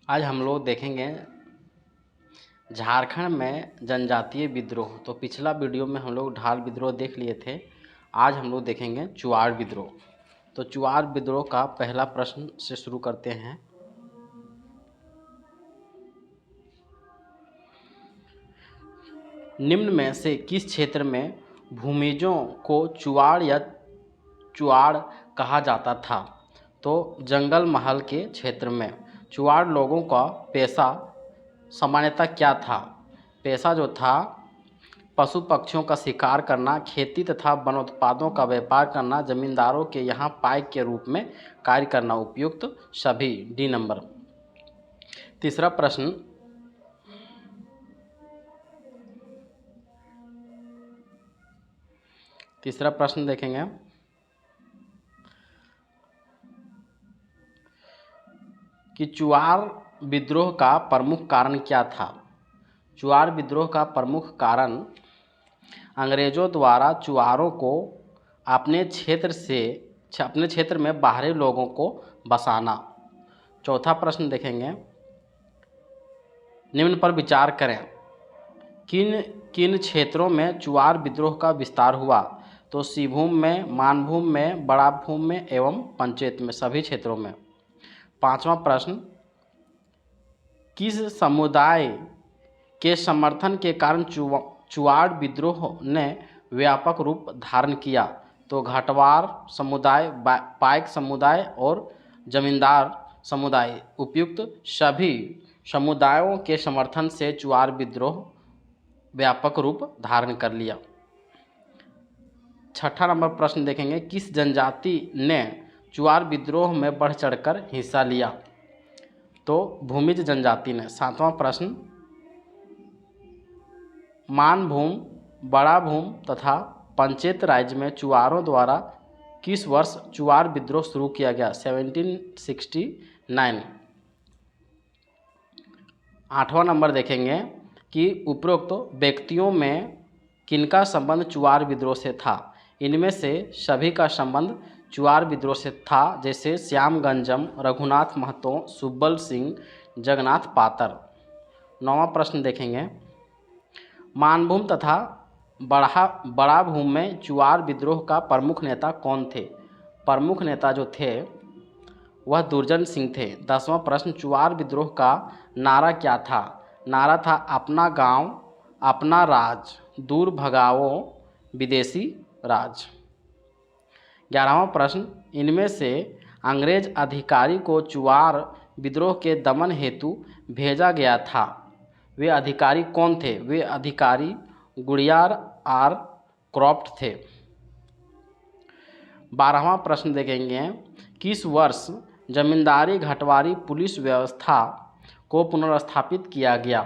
आज हम लोग देखेंगे झारखंड में जनजातीय विद्रोह। तो पिछला वीडियो में हम लोग ढाल विद्रोह देख लिए थे। आज हम लोग देखेंगे चुआड़ विद्रोह। तो चुआड़ विद्रोह का पहला प्रश्न से शुरू करते हैं। निम्न में से किस क्षेत्र में भूमिजों को चुआड़ या चुआड़ कहा जाता था? तो जंगल महल के क्षेत्र में। चुआड़ लोगों का पेशा सामान्यतः क्या था? पेशा जो था पशु पक्षियों का शिकार करना, खेती तथा वनोत्पादों का व्यापार करना, जमींदारों के यहाँ पाइक के रूप में कार्य करना। उपयुक्त सभी, डी नंबर। तीसरा प्रश्न, देखेंगे। कि चुआड़ विद्रोह का प्रमुख कारण क्या था? चुआड़ विद्रोह का प्रमुख कारण अंग्रेजों द्वारा चुआड़ों को अपने क्षेत्र में बाहरी लोगों को बसाना। चौथा प्रश्न देखेंगे। निम्न पर विचार करें। किन किन क्षेत्रों में चुआड़ विद्रोह का विस्तार हुआ? तो सिंहभूम में, मानभूम में, बड़ा भूम में एवं पंचायत में, सभी क्षेत्रों में। पांचवा प्रश्न, किस समुदाय के समर्थन के कारण चुआड़ विद्रोह ने व्यापक रूप धारण किया? तो घाटवार समुदाय, पाइक समुदाय और जमींदार समुदाय। उपयुक्त सभी समुदायों के समर्थन से चुआड़ विद्रोह व्यापक रूप धारण कर लिया। छठा नंबर प्रश्न देखेंगे। किस जनजाति ने चुआड़ विद्रोह में बढ़ चढ़कर हिस्सा लिया? तो भूमिज जनजाति ने। सातवां प्रश्न, मानभूम, बड़ा भूम तथा पंचायत राज्य में चुआड़ों द्वारा किस वर्ष चुआड़ विद्रोह शुरू किया गया? 1769। आठवां नंबर देखेंगे कि उपरोक्त व्यक्तियों में किनका संबंध चुआड़ विद्रोह से था? इनमें से सभी का संबंध चुआड़ विद्रोह से था, जैसे श्याम गंजम, रघुनाथ महतो, सुब्बल सिंह, जगन्नाथ पातर। नौवां प्रश्न देखेंगे। मानभूम तथा बड़ा भूम में चुआड़ विद्रोह का प्रमुख नेता कौन थे? प्रमुख नेता जो थे वह दुर्जन सिंह थे। 10वां प्रश्न, चुआड़ विद्रोह का नारा क्या था? नारा था अपना गांव, अपना राज, दूर भगाओ विदेशी राज। 11वां प्रश्न, इनमें से अंग्रेज अधिकारी को चुआड़ विद्रोह के दमन हेतु भेजा गया था, वे अधिकारी कौन थे? वे अधिकारी गुड़ियार आर क्रॉफ्ट थे। 12वां प्रश्न देखेंगे। किस वर्ष जमींदारी घटवारी पुलिस व्यवस्था को पुनर्स्थापित किया गया?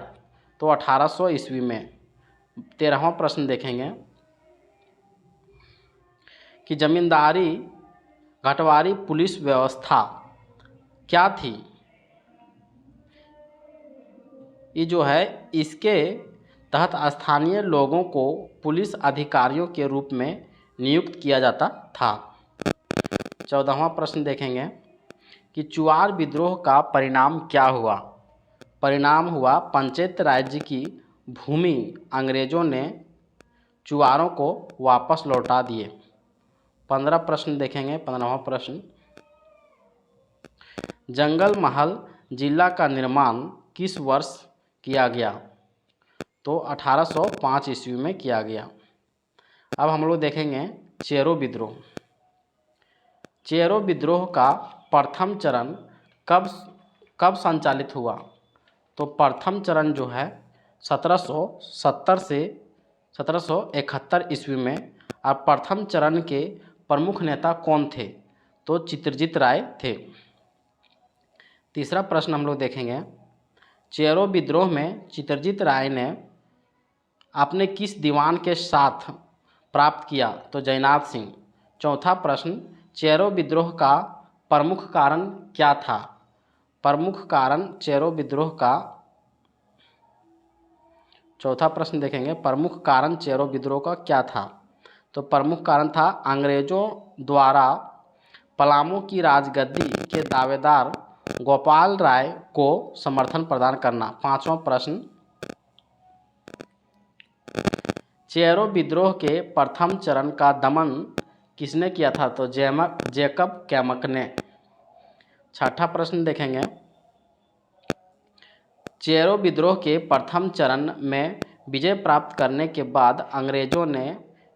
तो 1800 ईस्वी में। 13वां प्रश्न देखेंगे कि जमींदारी घटवारी पुलिस व्यवस्था क्या थी? ये जो है, इसके तहत स्थानीय लोगों को पुलिस अधिकारियों के रूप में नियुक्त किया जाता था। 14वां प्रश्न देखेंगे कि चुआड़ विद्रोह का परिणाम क्या हुआ? परिणाम हुआ पंचायत राज्य की भूमि अंग्रेजों ने चुआड़ों को वापस लौटा दिए। 15 प्रश्न देखेंगे। 15वां प्रश्न, जंगल महल जिला का निर्माण किस वर्ष किया गया? तो 1805 ईस्वी में किया गया। अब हम लोग देखेंगे चेरो विद्रोह। चेरो विद्रोह का प्रथम चरण कब संचालित हुआ? तो प्रथम चरण जो है 1770 से 1771 ईस्वी में। और प्रथम चरण के प्रमुख नेता कौन थे? तो चित्रजीत राय थे। तीसरा प्रश्न हम लोग देखेंगे। चेरो विद्रोह में चित्रजीत राय ने अपने किस दीवान के साथ प्राप्त किया? तो जयनाथ सिंह। चौथा प्रश्न, चेरो विद्रोह का प्रमुख कारण क्या था? प्रमुख कारण चेरो विद्रोह का, चौथा प्रश्न देखेंगे, प्रमुख कारण चेरो विद्रोह का क्या था? तो प्रमुख कारण था अंग्रेजों द्वारा पलामू की राजगद्दी के दावेदार गोपाल राय को समर्थन प्रदान करना। 5वां प्रश्न, चेरो विद्रोह के प्रथम चरण का दमन किसने किया था? तो जैकब कैमक ने। 6ठा प्रश्न देखेंगे, चेरो विद्रोह के प्रथम चरण में विजय प्राप्त करने के बाद अंग्रेजों ने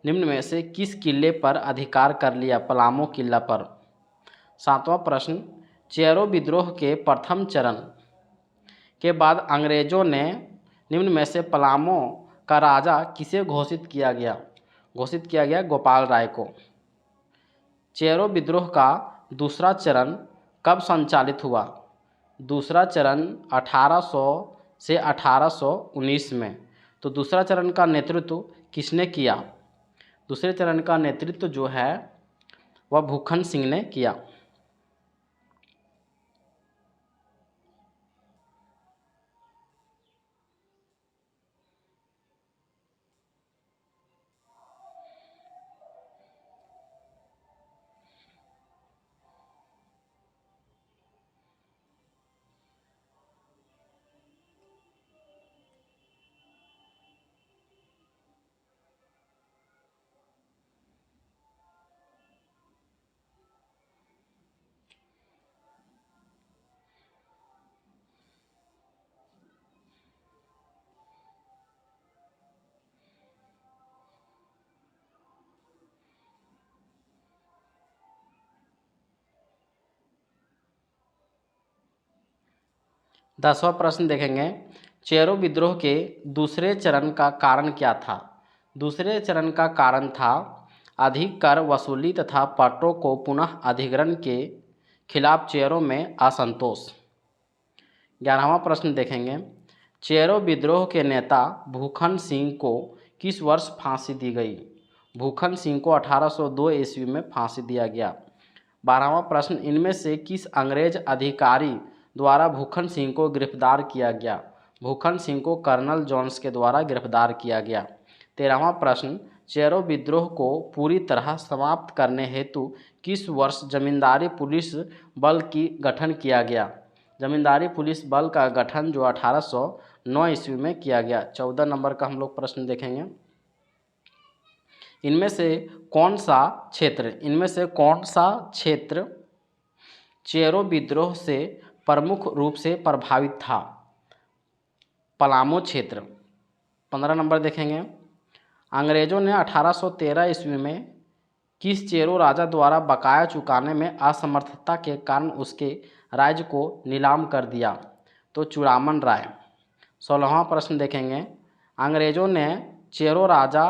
निम्न में से किस किले पर अधिकार कर लिया? पलामू किला पर। 7वां प्रश्न, चेरो विद्रोह के प्रथम चरण के बाद अंग्रेजों ने निम्न में से पलामू का राजा किसे घोषित किया गया? घोषित किया गया गोपाल राय को। चेरो विद्रोह का दूसरा चरण कब संचालित हुआ? दूसरा चरण 1800 से 1819 में। तो दूसरा चरण का नेतृत्व किसने किया? दूसरे चरण का नेतृत्व जो है वह भूखन सिंह ने किया। दसवां प्रश्न देखेंगे, चेरो विद्रोह के दूसरे चरण का कारण क्या था? दूसरे चरण का कारण था अधिक कर वसूली तथा पट्टों को पुनः अधिग्रहण के खिलाफ चेरों में असंतोष। 11वां प्रश्न देखेंगे, चेरो विद्रोह के नेता भूखन सिंह को किस वर्ष फांसी दी गई? भूखन सिंह को 1802 ईस्वी में फांसी दिया गया। 12वां प्रश्न, इनमें से किस अंग्रेज अधिकारी द्वारा भूखन सिंह को गिरफ्तार किया गया? भूखन सिंह को कर्नल जोन्स के द्वारा गिरफ्तार किया गया। 13वां प्रश्न, चेरो विद्रोह को पूरी तरह समाप्त करने हेतु किस वर्ष जमींदारी पुलिस बल की गठन किया गया? जमींदारी पुलिस बल का गठन जो 1809 ईस्वी में किया गया। 14 नंबर का हम लोग प्रश्न देखेंगे, इनमें से कौन सा क्षेत्र चेरो विद्रोह से प्रमुख रूप से प्रभावित था? पलामू क्षेत्र। 15 नंबर देखेंगे, अंग्रेजों ने 1813 ईस्वी में किस चेरो राजा द्वारा बकाया चुकाने में असमर्थता के कारण उसके राज्य को नीलाम कर दिया? तो चूड़ामन राय। 16वां प्रश्न देखेंगे, अंग्रेजों ने चेरो राजा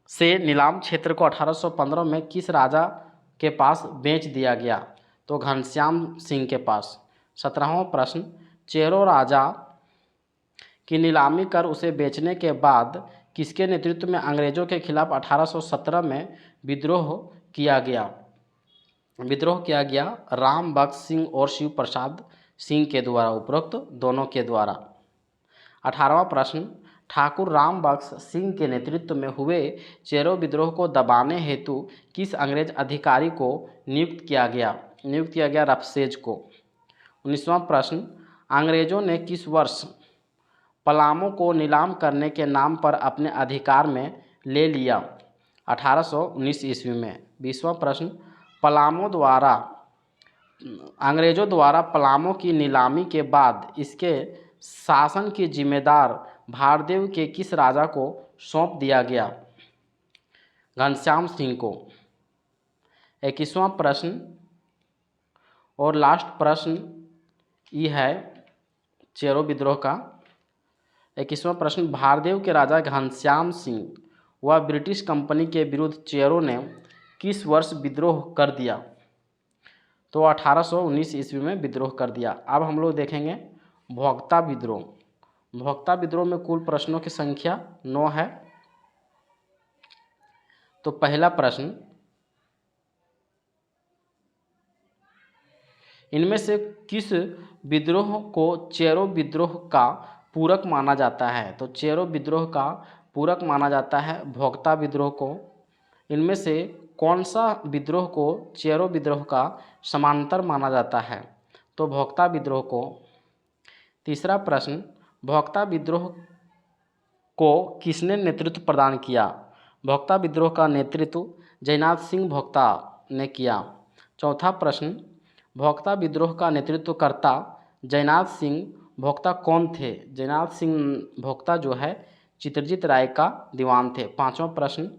से नीलाम क्षेत्र को 1815 में किस राजा के पास बेच दिया गया? तो घनश्याम सिंह के पास। 17वां प्रश्न, चेरो राजा की नीलामी कर उसे बेचने के बाद किसके नेतृत्व में अंग्रेजों के खिलाफ 1817 में विद्रोह किया गया? राम बख्श सिंह और शिव प्रसाद सिंह के द्वारा, उपरोक्त दोनों के द्वारा। 18वां प्रश्न, ठाकुर राम बख्श सिंह के नेतृत्व में हुए चेरो विद्रोह को दबाने हेतु किस अंग्रेज अधिकारी को नियुक्त किया गया? रफसेज को। 19वां प्रश्न, अंग्रेजों ने किस वर्ष पलामू को नीलाम करने के नाम पर अपने अधिकार में ले लिया? 1819 ईस्वी में। 20वां प्रश्न, अंग्रेजों द्वारा पलामू की नीलामी के बाद इसके शासन की जिम्मेदार भारदेव के किस राजा को सौंप दिया गया? घनश्याम सिंह को। 21वां प्रश्न और लास्ट प्रश्न ये है चेरो विद्रोह का। 21वां प्रश्न, भारदेव के राजा घनश्याम सिंह व ब्रिटिश कंपनी के विरुद्ध चेरो ने किस वर्ष विद्रोह कर दिया? तो 1819 ईस्वी में विद्रोह कर दिया। अब हम लोग देखेंगे भोक्ता विद्रोह। भोक्ता विद्रोह में कुल प्रश्नों की संख्या 9 है। तो पहला प्रश्न, इनमें से किस विद्रोह को चेरो विद्रोह का पूरक माना जाता है? तो चेरो विद्रोह का पूरक माना जाता है भोक्ता विद्रोह को। इनमें से कौन सा विद्रोह को चेरो विद्रोह का समांतर माना जाता है? तो भोक्ता विद्रोह को, तीसरा प्रश्न, भोक्ता विद्रोह को किसने नेतृत्व प्रदान किया? भोक्ता विद्रोह का नेतृत्व जयनाथ सिंह भोक्ता ने किया। चौथा प्रश्न, भोक्ता विद्रोह का नेतृत्वकर्ता जयनाथ सिंह भोक्ता कौन थे? जयनाथ सिंह भोक्ता जो है चित्रजीत राय का दीवान थे। पांचवा प्रश्न,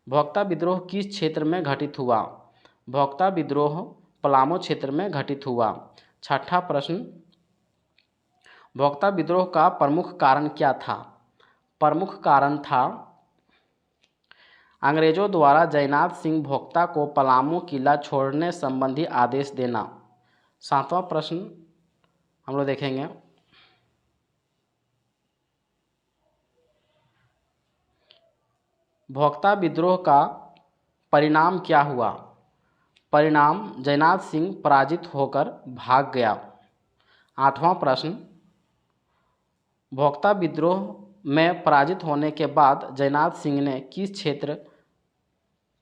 भोक्ता विद्रोह किस क्षेत्र में घटित हुआ? भोक्ता विद्रोह पलामू क्षेत्र में घटित हुआ। छठा प्रश्न, भोक्ता विद्रोह का प्रमुख कारण क्या था? प्रमुख कारण था अंग्रेजों द्वारा जयनाथ सिंह भोक्ता को पलामू किला छोड़ने संबंधी आदेश देना। सातवां प्रश्न हम लोग देखेंगे, भोक्ता विद्रोह का परिणाम क्या हुआ? परिणाम जयनाथ सिंह पराजित होकर भाग गया। आठवां प्रश्न, भोक्ता विद्रोह में पराजित होने के बाद जयनाथ सिंह ने किस क्षेत्र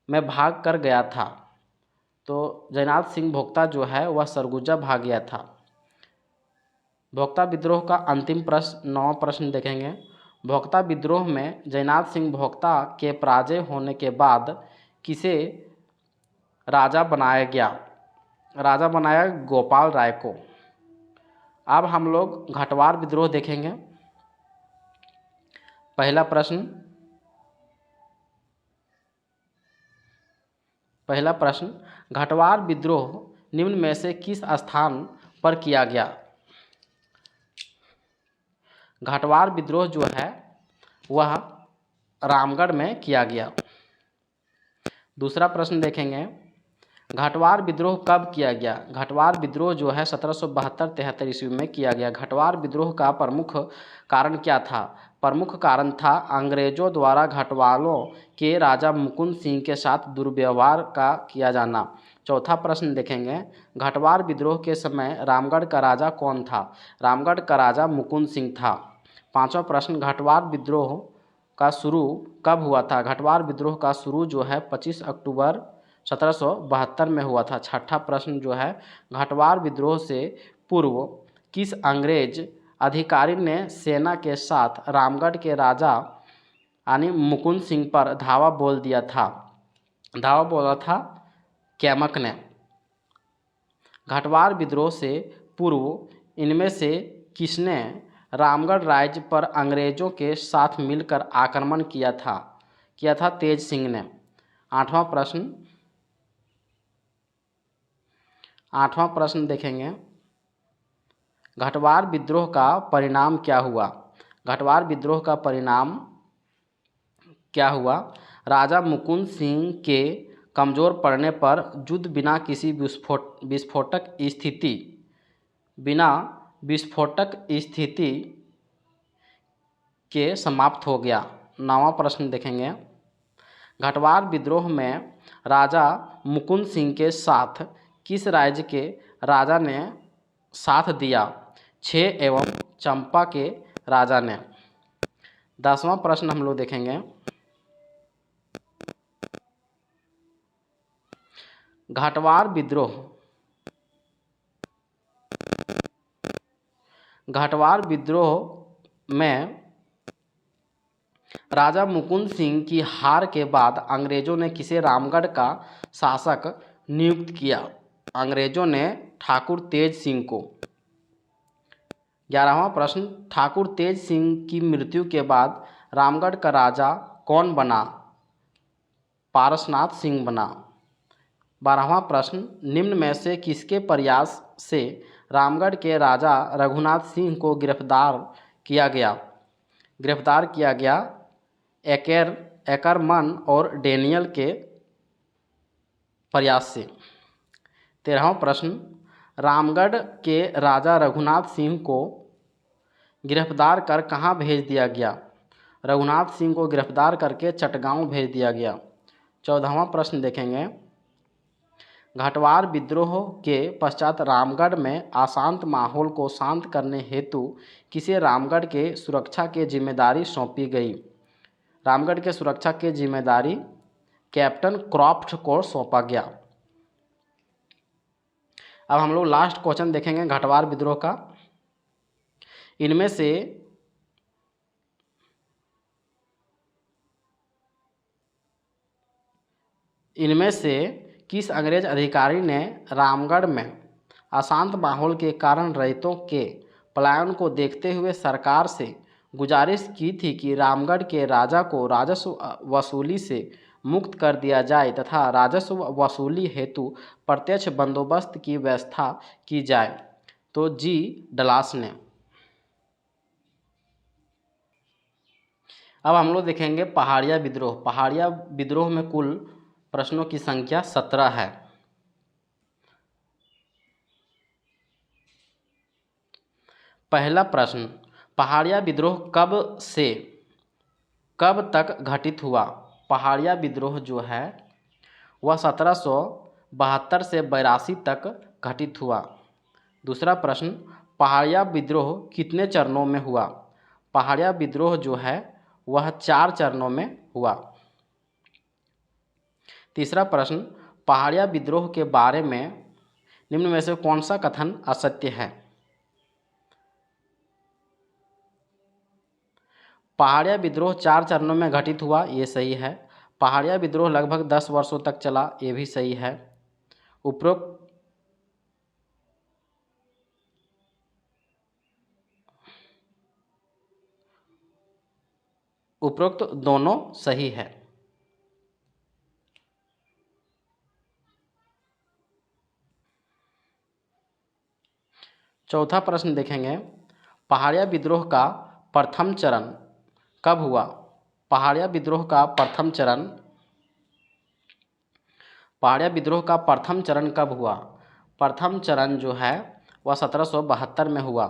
में भाग कर गया था? तो जयनाथ सिंह भोक्ता जो है वह सरगुजा भाग गया था। भोक्ता विद्रोह का अंतिम प्रश्न, नौवां प्रश्न देखेंगे, भोक्ता विद्रोह में जयनाथ सिंह भोक्ता के पराजय होने के बाद किसे राजा बनाया गया? राजा बनाया गोपाल राय को। अब हम लोग घटवार विद्रोह देखेंगे। पहला प्रश्न, घटवार विद्रोह निम्न में से किस स्थान पर किया गया? घटवार विद्रोह जो है वह रामगढ़ में किया गया। दूसरा प्रश्न देखेंगे, घटवार विद्रोह कब किया गया? घटवार विद्रोह जो है 1772-73 ईस्वी में किया गया। घटवार विद्रोह का प्रमुख कारण क्या था? प्रमुख कारण था अंग्रेजों द्वारा घटवालों के राजा मुकुंद सिंह के साथ दुर्व्यवहार का किया जाना। चौथा प्रश्न देखेंगे, घटवार विद्रोह के समय रामगढ़ का राजा कौन था? रामगढ़ का राजा मुकुंद सिंह था। पांचवा प्रश्न, घटवार विद्रोह का शुरू कब हुआ था? घटवार विद्रोह का शुरू जो है 25 अक्टूबर 1772 में हुआ था। छठा प्रश्न जो है, घटवार विद्रोह से पूर्व किस अंग्रेज अधिकारी ने सेना के साथ रामगढ़ के राजा यानी मुकुंद सिंह पर धावा बोल दिया था? धावा बोला था कैमक ने। घटवार विद्रोह से पूर्व इनमें से किसने रामगढ़ राज्य पर अंग्रेजों के साथ मिलकर आक्रमण किया था तेज सिंह ने। आठवां प्रश्न देखेंगे, घटवार विद्रोह का परिणाम क्या हुआ? घटवार विद्रोह का परिणाम क्या हुआ? राजा मुकुंद सिंह के कमज़ोर पड़ने पर युद्ध बिना किसी विस्फोटक स्थिति के समाप्त हो गया। नौवां प्रश्न देखेंगे, घटवार विद्रोह में राजा मुकुंद सिंह के साथ किस राज्य के राजा ने साथ दिया? 6 एवं चंपा के राजा ने। 10वां प्रश्न हम लोग देखेंगे, घटवार विद्रोह में राजा मुकुंद सिंह की हार के बाद अंग्रेजों ने किसे रामगढ़ का शासक नियुक्त किया? अंग्रेजों ने ठाकुर तेज सिंह को। 11वां प्रश्न, ठाकुर तेज सिंह की मृत्यु के बाद रामगढ़ का राजा कौन बना? पारसनाथ सिंह बना। 12वां प्रश्न, निम्न में से किसके प्रयास से रामगढ़ के राजा रघुनाथ सिंह को गिरफ्तार किया गया? एकरमन और डेनियल के प्रयास से। 13वां प्रश्न, रामगढ़ के राजा रघुनाथ सिंह को गिरफ्तार कर कहाँ भेज दिया गया? रघुनाथ सिंह को गिरफ्तार करके चटगांव भेज दिया गया। 14वां प्रश्न देखेंगे, घटवार विद्रोह के पश्चात रामगढ़ में अशांत माहौल को शांत करने हेतु किसे रामगढ़ के सुरक्षा की जिम्मेदारी सौंपी गई? रामगढ़ के सुरक्षा की जिम्मेदारी कैप्टन क्रॉफ्ट को सौंपा गया। अब हम लोग लास्ट क्वेश्चन देखेंगे घटवार विद्रोह का। इनमें से इनमें से किस अंग्रेज अधिकारी ने रामगढ़ में अशांत माहौल के कारण रैयतों के पलायन को देखते हुए सरकार से गुजारिश की थी कि रामगढ़ के राजा को राजस्व वसूली से मुक्त कर दिया जाए तथा राजस्व वसूली हेतु प्रत्यक्ष बंदोबस्त की व्यवस्था की जाए? तो जी डलास ने। अब हम लोग देखेंगे पहाड़िया विद्रोह। पहाड़िया विद्रोह में कुल प्रश्नों की संख्या 17 है। पहला प्रश्न, पहाड़िया विद्रोह कब से कब तक घटित हुआ? पहाड़िया विद्रोह जो है वह 1772 से 82 तक घटित हुआ। दूसरा प्रश्न, पहाड़िया विद्रोह कितने चरणों में हुआ? पहाड़िया विद्रोह जो है वह 4 चरणों में हुआ। तीसरा प्रश्न, पहाड़िया विद्रोह के बारे में निम्न में से कौन सा कथन असत्य है? पहाड़िया विद्रोह 4 चरणों में घटित हुआ, ये सही है। पहाड़िया विद्रोह लगभग 10 वर्षों तक चला, ये भी सही है। उपरोक्त दोनों सही है। चौथा प्रश्न देखेंगे, पहाड़िया विद्रोह का प्रथम चरण कब हुआ? पहाड़िया विद्रोह का प्रथम चरण कब हुआ? प्रथम चरण जो है वह 1772 में हुआ।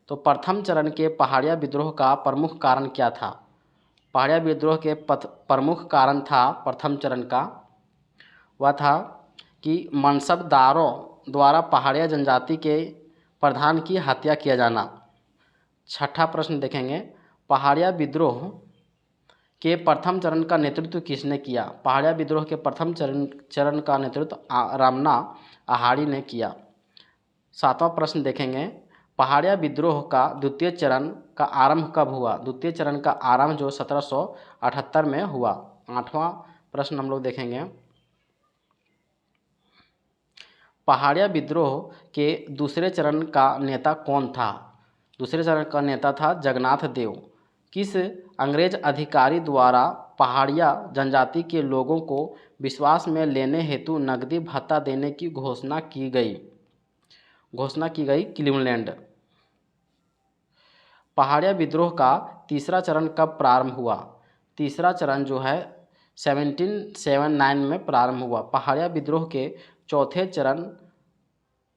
तो प्रथम चरण के पहाड़िया विद्रोह का प्रमुख कारण क्या था? पहाड़िया विद्रोह के प्रमुख कारण था प्रथम चरण का, वह था कि मनसबदारों द्वारा पहाड़िया जनजाति के प्रधान की हत्या किया जाना। छठा प्रश्न देखेंगे, पहाड़िया विद्रोह के प्रथम चरण का नेतृत्व किसने किया? पहाड़िया विद्रोह के प्रथम चरण का नेतृत्व रमना आहाड़ी ने किया। सातवां प्रश्न देखेंगे, पहाड़िया विद्रोह का द्वितीय चरण का आरंभ कब हुआ? द्वितीय चरण का आरंभ जो 1778 में हुआ। आठवां प्रश्न हम लोग देखेंगे, पहाड़िया विद्रोह के दूसरे चरण का नेता कौन था? दूसरे चरण का नेता था जगन्नाथ देव। किस अंग्रेज अधिकारी द्वारा पहाड़िया जनजाति के लोगों को विश्वास में लेने हेतु नकदी भत्ता देने की घोषणा की गई? क्लीवलैंड। पहाड़िया विद्रोह का तीसरा चरण कब प्रारंभ हुआ? तीसरा चरण जो है 1779 में प्रारंभ हुआ। पहाड़िया विद्रोह के चौथे चरण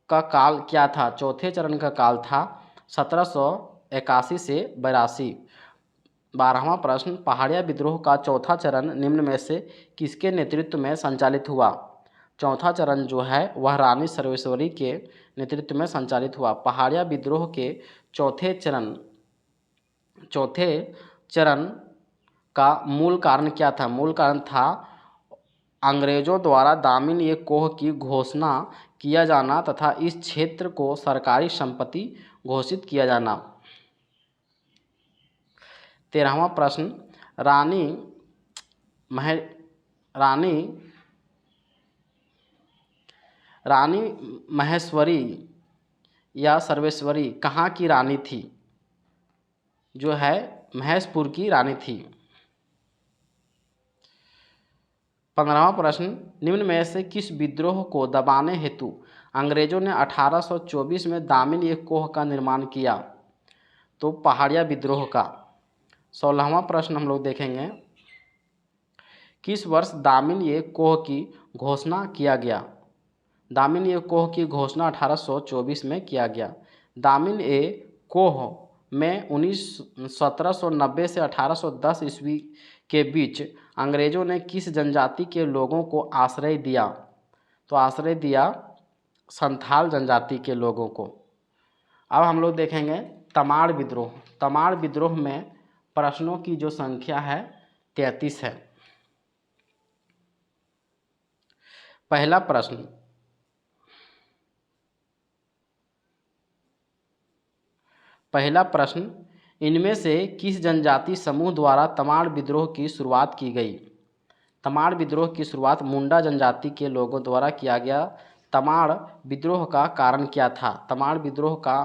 का काल क्या था? चौथे चरण का काल था 1781 से 82। 12वां प्रश्न, पहाड़िया विद्रोह का चौथा चरण निम्न में से किसके नेतृत्व में संचालित हुआ? चौथा चरण जो है वह रानी सर्वेश्वरी के नेतृत्व में संचालित हुआ। पहाड़िया विद्रोह के चौथे चरण का मूल कारण क्या था? मूल कारण था अंग्रेजों द्वारा दामिन ए कोह की घोषणा किया जाना तथा इस क्षेत्र को सरकारी संपत्ति घोषित किया जाना। 13वां प्रश्न, रानी महेश्वरी या सर्वेश्वरी कहाँ की रानी थी? जो है महेशपुर की रानी थी। 15वां प्रश्न, निम्न में से किस विद्रोह को दबाने हेतु अंग्रेजों ने 1824 में दामिन ए कोह का निर्माण किया? तो पहाड़िया विद्रोह का। 16वां प्रश्न हम लोग देखेंगे, किस वर्ष दामिन ए कोह की घोषणा किया गया? दामिन ए कोह की घोषणा 1824 में किया गया। दामिन ए कोह में 1790 से 1810 ईस्वी के बीच अंग्रेजों ने किस जनजाति के लोगों को आश्रय दिया? तो आश्रय दिया संथाल जनजाति के लोगों को। अब हम लोग देखेंगे तमाड़ विद्रोह। तमाड़ विद्रोह में प्रश्नों की जो संख्या है 33 है। पहला प्रश्न, पहला प्रश्न, इनमें से किस जनजाति समूह द्वारा तमाड़ विद्रोह की शुरुआत की गई? तमाड़ विद्रोह की शुरुआत मुंडा जनजाति के लोगों द्वारा किया गया। तमाड़ विद्रोह का कारण क्या था? तमाड़ विद्रोह का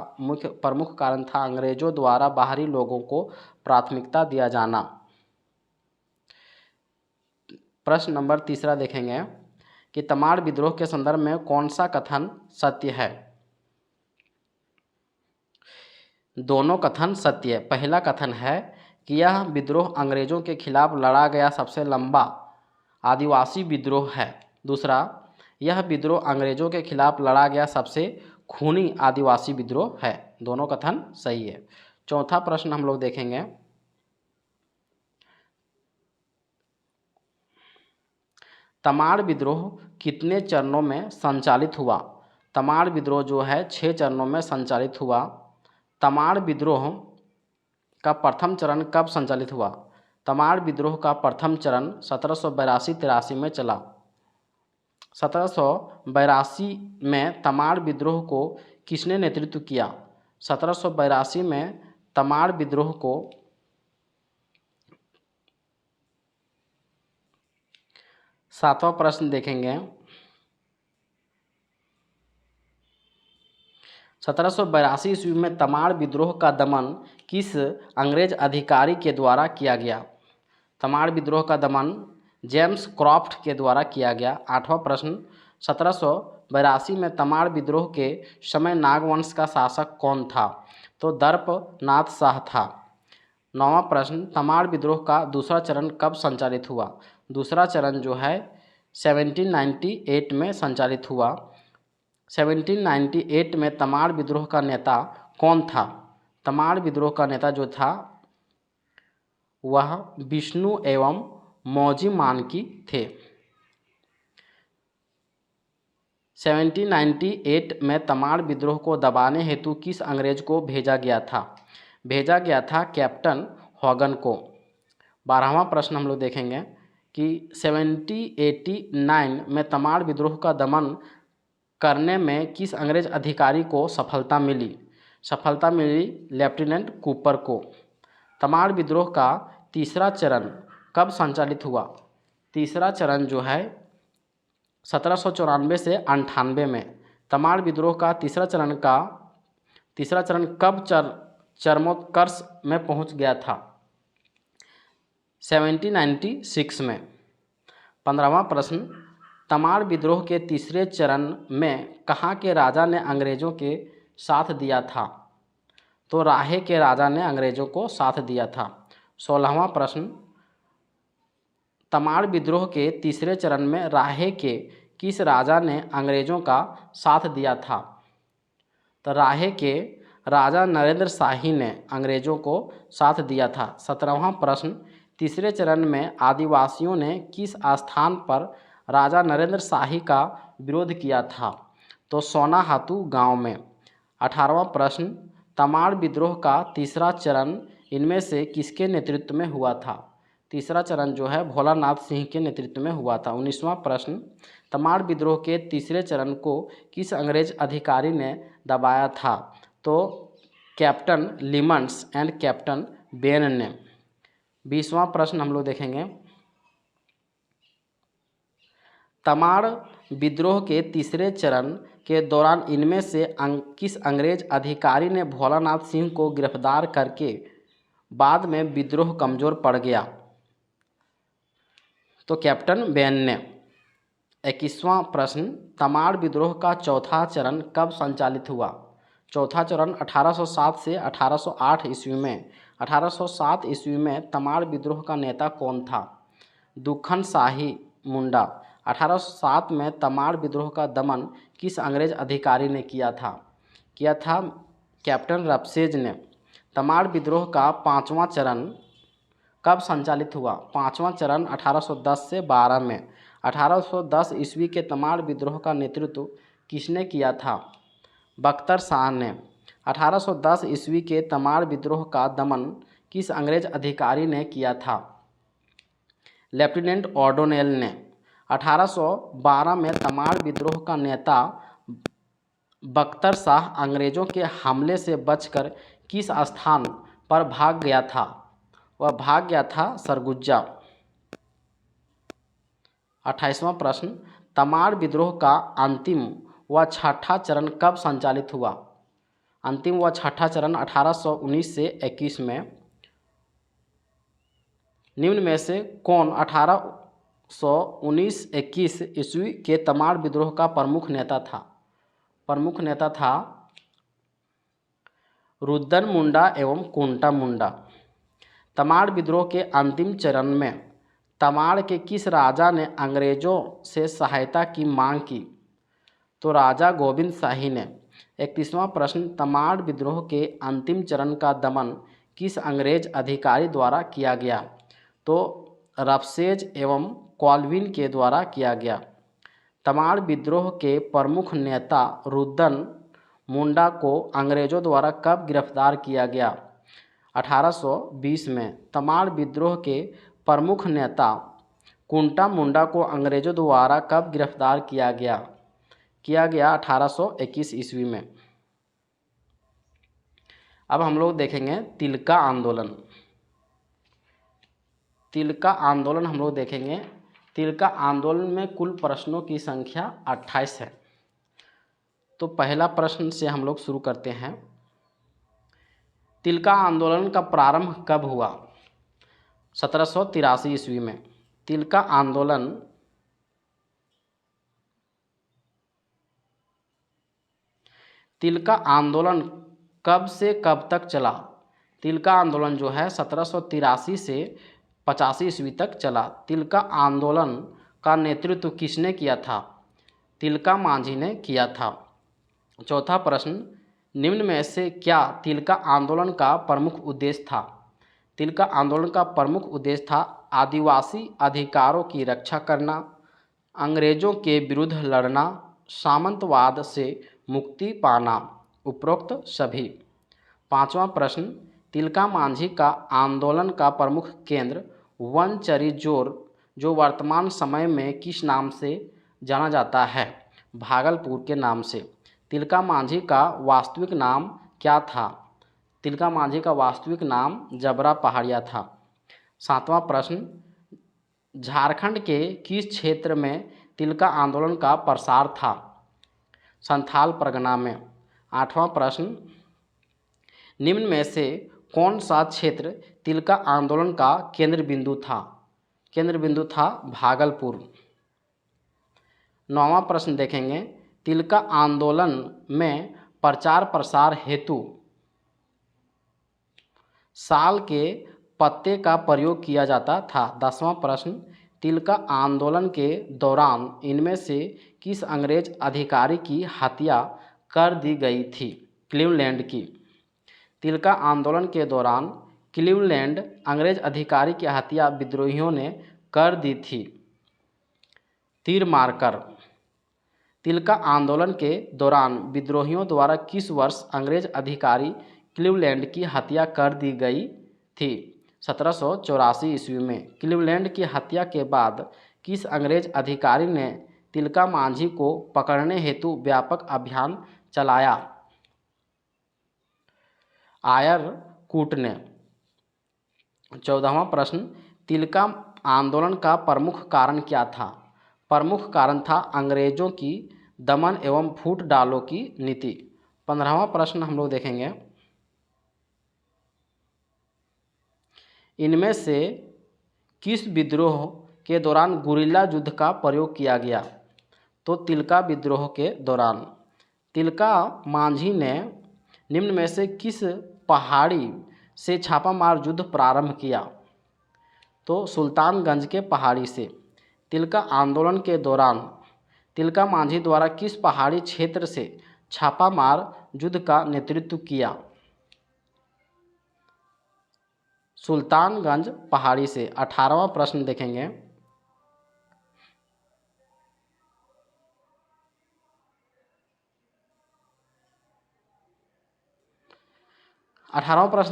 प्रमुख कारण था अंग्रेजों द्वारा बाहरी लोगों को प्राथमिकता दिया जाना। प्रश्न नंबर तीसरा देखेंगे कि तमाड़ विद्रोह के संदर्भ में कौन सा कथन सत्य है? दोनों कथन सत्य है। पहला कथन है कि यह विद्रोह अंग्रेजों के खिलाफ लड़ा गया सबसे लंबा आदिवासी विद्रोह है। दूसरा, यह विद्रोह अंग्रेजों के खिलाफ लड़ा गया सबसे खूनी आदिवासी विद्रोह है। दोनों कथन सही है। चौथा प्रश्न हम लोग देखेंगे, तमाड़ विद्रोह कितने चरणों में संचालित हुआ? तमाड़ विद्रोह जो है 6 चरणों में संचालित हुआ। तमाड़ विद्रोह का प्रथम चरण कब संचालित हुआ? तमाड़ विद्रोह का प्रथम चरण 1782-83 में चला। 1782 में तमाड़ विद्रोह को किसने नेतृत्व किया? 1782 में तमाड़ विद्रोह को सातवां प्रश्न देखेंगे, 1782 ईस्वी में तमाड़ विद्रोह का दमन किस अंग्रेज अधिकारी के द्वारा किया गया? तमाड़ विद्रोह का दमन जेम्स क्रॉफ्ट के द्वारा किया गया। आठवां प्रश्न, 1782 में तमाड़ विद्रोह के समय नागवंश का शासक कौन था? तो दर्प नाथ शाह था। नौवां प्रश्न, तमाड़ विद्रोह का दूसरा चरण कब संचालित हुआ? दूसरा चरण जो है 1798 में संचालित हुआ। 1798 में तमाड़ विद्रोह का नेता कौन था? तमाड़ विद्रोह का नेता जो था वह विष्णु एवं मौजी मानकी थे। 1798 में तमाड़ विद्रोह को दबाने हेतु किस अंग्रेज को भेजा गया था? भेजा गया था कैप्टन हॉगन को। 12वां प्रश्न हम लोग देखेंगे कि 1789 में तमाड़ विद्रोह का दमन करने में किस अंग्रेज अधिकारी को सफलता मिली? सफलता मिली लेफ्टिनेंट कूपर को। तमाड़ विद्रोह का तीसरा चरण कब संचालित हुआ? तीसरा चरण जो है 1794 से 98 में। तमाड़ विद्रोह का तीसरा चरण कब चरमोत्कर्ष में पहुंच गया था? 1796 में। 15वां प्रश्न, तमाड़ विद्रोह के तीसरे चरण में कहाँ के राजा ने अंग्रेजों के साथ दिया था? तो राहे के राजा ने अंग्रेजों को साथ दिया था। 16वां प्रश्न, तमाड़ विद्रोह के तीसरे चरण में राहे के किस राजा ने अंग्रेजों का साथ दिया था? तो राहे के राजा नरेंद्र शाही ने अंग्रेजों को साथ दिया था। 17वां प्रश्न, तीसरे चरण में आदिवासियों ने किस स्थान पर राजा नरेंद्र शाही का विरोध किया था? तो सोनाहातू गांव में। 18वां प्रश्न, तमाड़ विद्रोह का तीसरा चरण इनमें से किसके नेतृत्व में हुआ था? तीसरा चरण जो है भोलानाथ सिंह के नेतृत्व में हुआ था। 19वां प्रश्न, तमाड़ विद्रोह के तीसरे चरण को किस अंग्रेज अधिकारी ने दबाया था? तो कैप्टन लिमंस एंड कैप्टन बेन ने। 20वां प्रश्न हम लोग देखेंगे, तमाड़ विद्रोह के तीसरे चरण के दौरान इनमें से किस अंग्रेज अधिकारी ने भोलानाथ सिंह को गिरफ्तार करके बाद में विद्रोह कमजोर पड़ गया? तो कैप्टन बेन ने। 21वां प्रश्न, तमाड़ विद्रोह का चौथा चरण कब संचालित हुआ? चौथा चरण 1807 से 1808 ईस्वी में। 1807 ईस्वी में तमाड़ विद्रोह का नेता कौन था? दुखन शाही मुंडा। 1807 में तमाड़ विद्रोह का दमन किस अंग्रेज अधिकारी ने किया था? कैप्टन रफसेज ने। तमाड़ विद्रोह का पाँचवां चरण कब संचालित हुआ? पाँचवां चरण 1810 से 12 में। 1810 ईस्वी के तमाड़ विद्रोह का नेतृत्व किसने किया था? बख्तर शाह ने। 1810 ईस्वी के तमाड़ विद्रोह का दमन किस अंग्रेज अधिकारी ने किया था? लेफ्टिनेंट ऑर्डोनेल ने। 1812 में तमाड़ विद्रोह का नेता बख्तर शाह अंग्रेज़ों के हमले से बचकर किस स्थान पर भाग गया था? वह भाग गया था सरगुजा। 28वां प्रश्न, तमाड़ विद्रोह का अंतिम व छठा चरण कब संचालित हुआ? अंतिम व छठा चरण 1819 से 21 में। निम्न में से कौन 1819-21 ईस्वी के तमाड़ विद्रोह का प्रमुख नेता था? प्रमुख नेता था रुद्रन मुंडा एवं कुंटा मुंडा। तमाड़ विद्रोह के अंतिम चरण में तमाड़ के किस राजा ने अंग्रेजों से सहायता की मांग की? तो राजा गोविंद शाही ने। 31वां प्रश्न, तमाड़ विद्रोह के अंतिम चरण का दमन किस अंग्रेज अधिकारी द्वारा किया गया? तो रफसेज एवं कॉल्विन के द्वारा किया गया। तमाड़ विद्रोह के प्रमुख नेता रुद्रन मुंडा को अंग्रेजों द्वारा कब गिरफ्तार किया गया? 1820 में। तमाड़ विद्रोह के प्रमुख नेता कुंटा मुंडा को अंग्रेजों द्वारा कब गिरफ्तार किया गया? 1821 ईस्वी में। अब हम लोग देखेंगे तिलका आंदोलन। तिलका आंदोलन हम लोग देखेंगे। तिलका आंदोलन में कुल प्रश्नों की संख्या 28 है। तो पहला प्रश्न से हम लोग शुरू करते हैं। तिलका आंदोलन का प्रारंभ कब हुआ? 1783 ईस्वी में। तिलका आंदोलन कब से कब तक चला? तिलका आंदोलन जो है 1783 से 85 ईस्वी तक चला। तिलका आंदोलन का नेतृत्व किसने किया था? तिलका मांझी ने किया था। चौथा प्रश्न, निम्न में से क्या तिलका आंदोलन का प्रमुख उद्देश्य था? तिलका आंदोलन का प्रमुख उद्देश्य था आदिवासी अधिकारों की रक्षा करना, अंग्रेजों के विरुद्ध लड़ना, सामंतवाद से मुक्ति पाना, उपरोक्त सभी। पांचवा प्रश्न, तिलका मांझी का आंदोलन का प्रमुख केंद्र वनचरी जोर जो वर्तमान समय में किस नाम से जाना जाता है? भागलपुर के नाम से। तिलका मांझी का वास्तविक नाम क्या था? तिलका मांझी का वास्तविक नाम जबरा पहाड़िया था। सातवां प्रश्न, झारखंड के किस क्षेत्र में तिलका आंदोलन का प्रसार था? संथाल परगना में। आठवां प्रश्न, निम्न में से कौन सा क्षेत्र तिलका आंदोलन का केंद्र बिंदु था? केंद्र बिंदु था भागलपुर। नौवां प्रश्न देखेंगे, तिलका आंदोलन में प्रचार प्रसार हेतु साल के पत्ते का प्रयोग किया जाता था। 10वां प्रश्न, तिलका आंदोलन के दौरान इनमें से किस अंग्रेज अधिकारी की हत्या कर दी गई थी? क्लीवलैंड की। तिलका आंदोलन के दौरान क्लीवलैंड अंग्रेज अधिकारी की हत्या विद्रोहियों ने कर दी थी। तीर मारकर। तिलका आंदोलन के दौरान विद्रोहियों द्वारा किस वर्ष अंग्रेज अधिकारी क्लीवलैंड की हत्या कर दी गई थी? 1784 ईस्वी में। क्लीवलैंड की हत्या के बाद किस अंग्रेज अधिकारी ने तिलका मांझी को पकड़ने हेतु व्यापक अभियान चलाया? आयर कूट ने। 14वां प्रश्न, तिलका आंदोलन का प्रमुख कारण क्या था? प्रमुख कारण था अंग्रेजों की दमन एवं फूट डालो की नीति। 15वां प्रश्न हम लोग देखेंगे, इनमें से किस विद्रोह के दौरान गुरिल्ला युद्ध का प्रयोग किया गया? तो तिलका विद्रोह के दौरान। तिलका मांझी ने निम्न में से किस पहाड़ी से छापामार युद्ध प्रारंभ किया? तो सुल्तानगंज के पहाड़ी से। तिलका आंदोलन के दौरान तिलका मांझी द्वारा किस पहाड़ी क्षेत्र से छापामार युद्ध का नेतृत्व किया? सुल्तानगंज पहाड़ी से। 18वां प्रश्न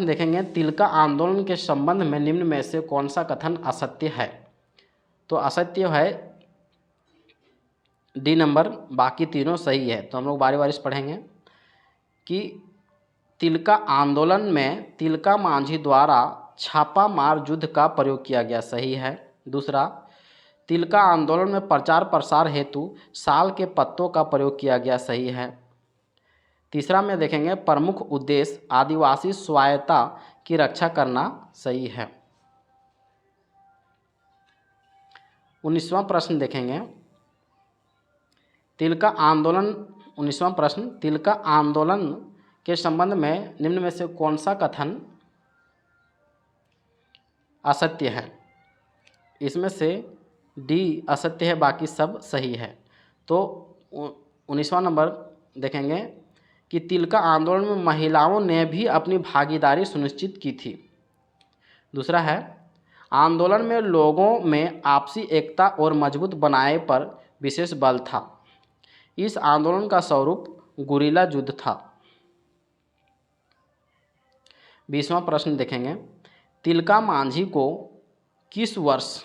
देखेंगे, तिलका आंदोलन के संबंध में निम्न में से कौन सा कथन असत्य है? तो असत्य है डी नंबर बाकी तीनों सही है। तो हम लोग बारी बारी से पढ़ेंगे कि तिलका आंदोलन में तिलका मांझी द्वारा छापा मार युद्ध का प्रयोग किया गया, सही है। दूसरा, तिलका आंदोलन में प्रचार प्रसार हेतु साल के पत्तों का प्रयोग किया गया, सही है। तीसरा में देखेंगे प्रमुख उद्देश्य आदिवासी स्वायत्तता की रक्षा करना, सही है। 19वां प्रश्न देखेंगे तिलका आंदोलन। 19वां प्रश्न, तिलका आंदोलन के संबंध में निम्न में से कौन सा कथन असत्य है? इसमें से डी असत्य है, बाकी सब सही है। तो 19वां नंबर देखेंगे कि तिलका आंदोलन में महिलाओं ने भी अपनी भागीदारी सुनिश्चित की थी। दूसरा है, आंदोलन में लोगों में आपसी एकता और मजबूत बनाए पर विशेष बल था। इस आंदोलन का स्वरूप गुरिल्ला युद्ध था। 20वां प्रश्न देखेंगे तिलका मांझी को किस वर्ष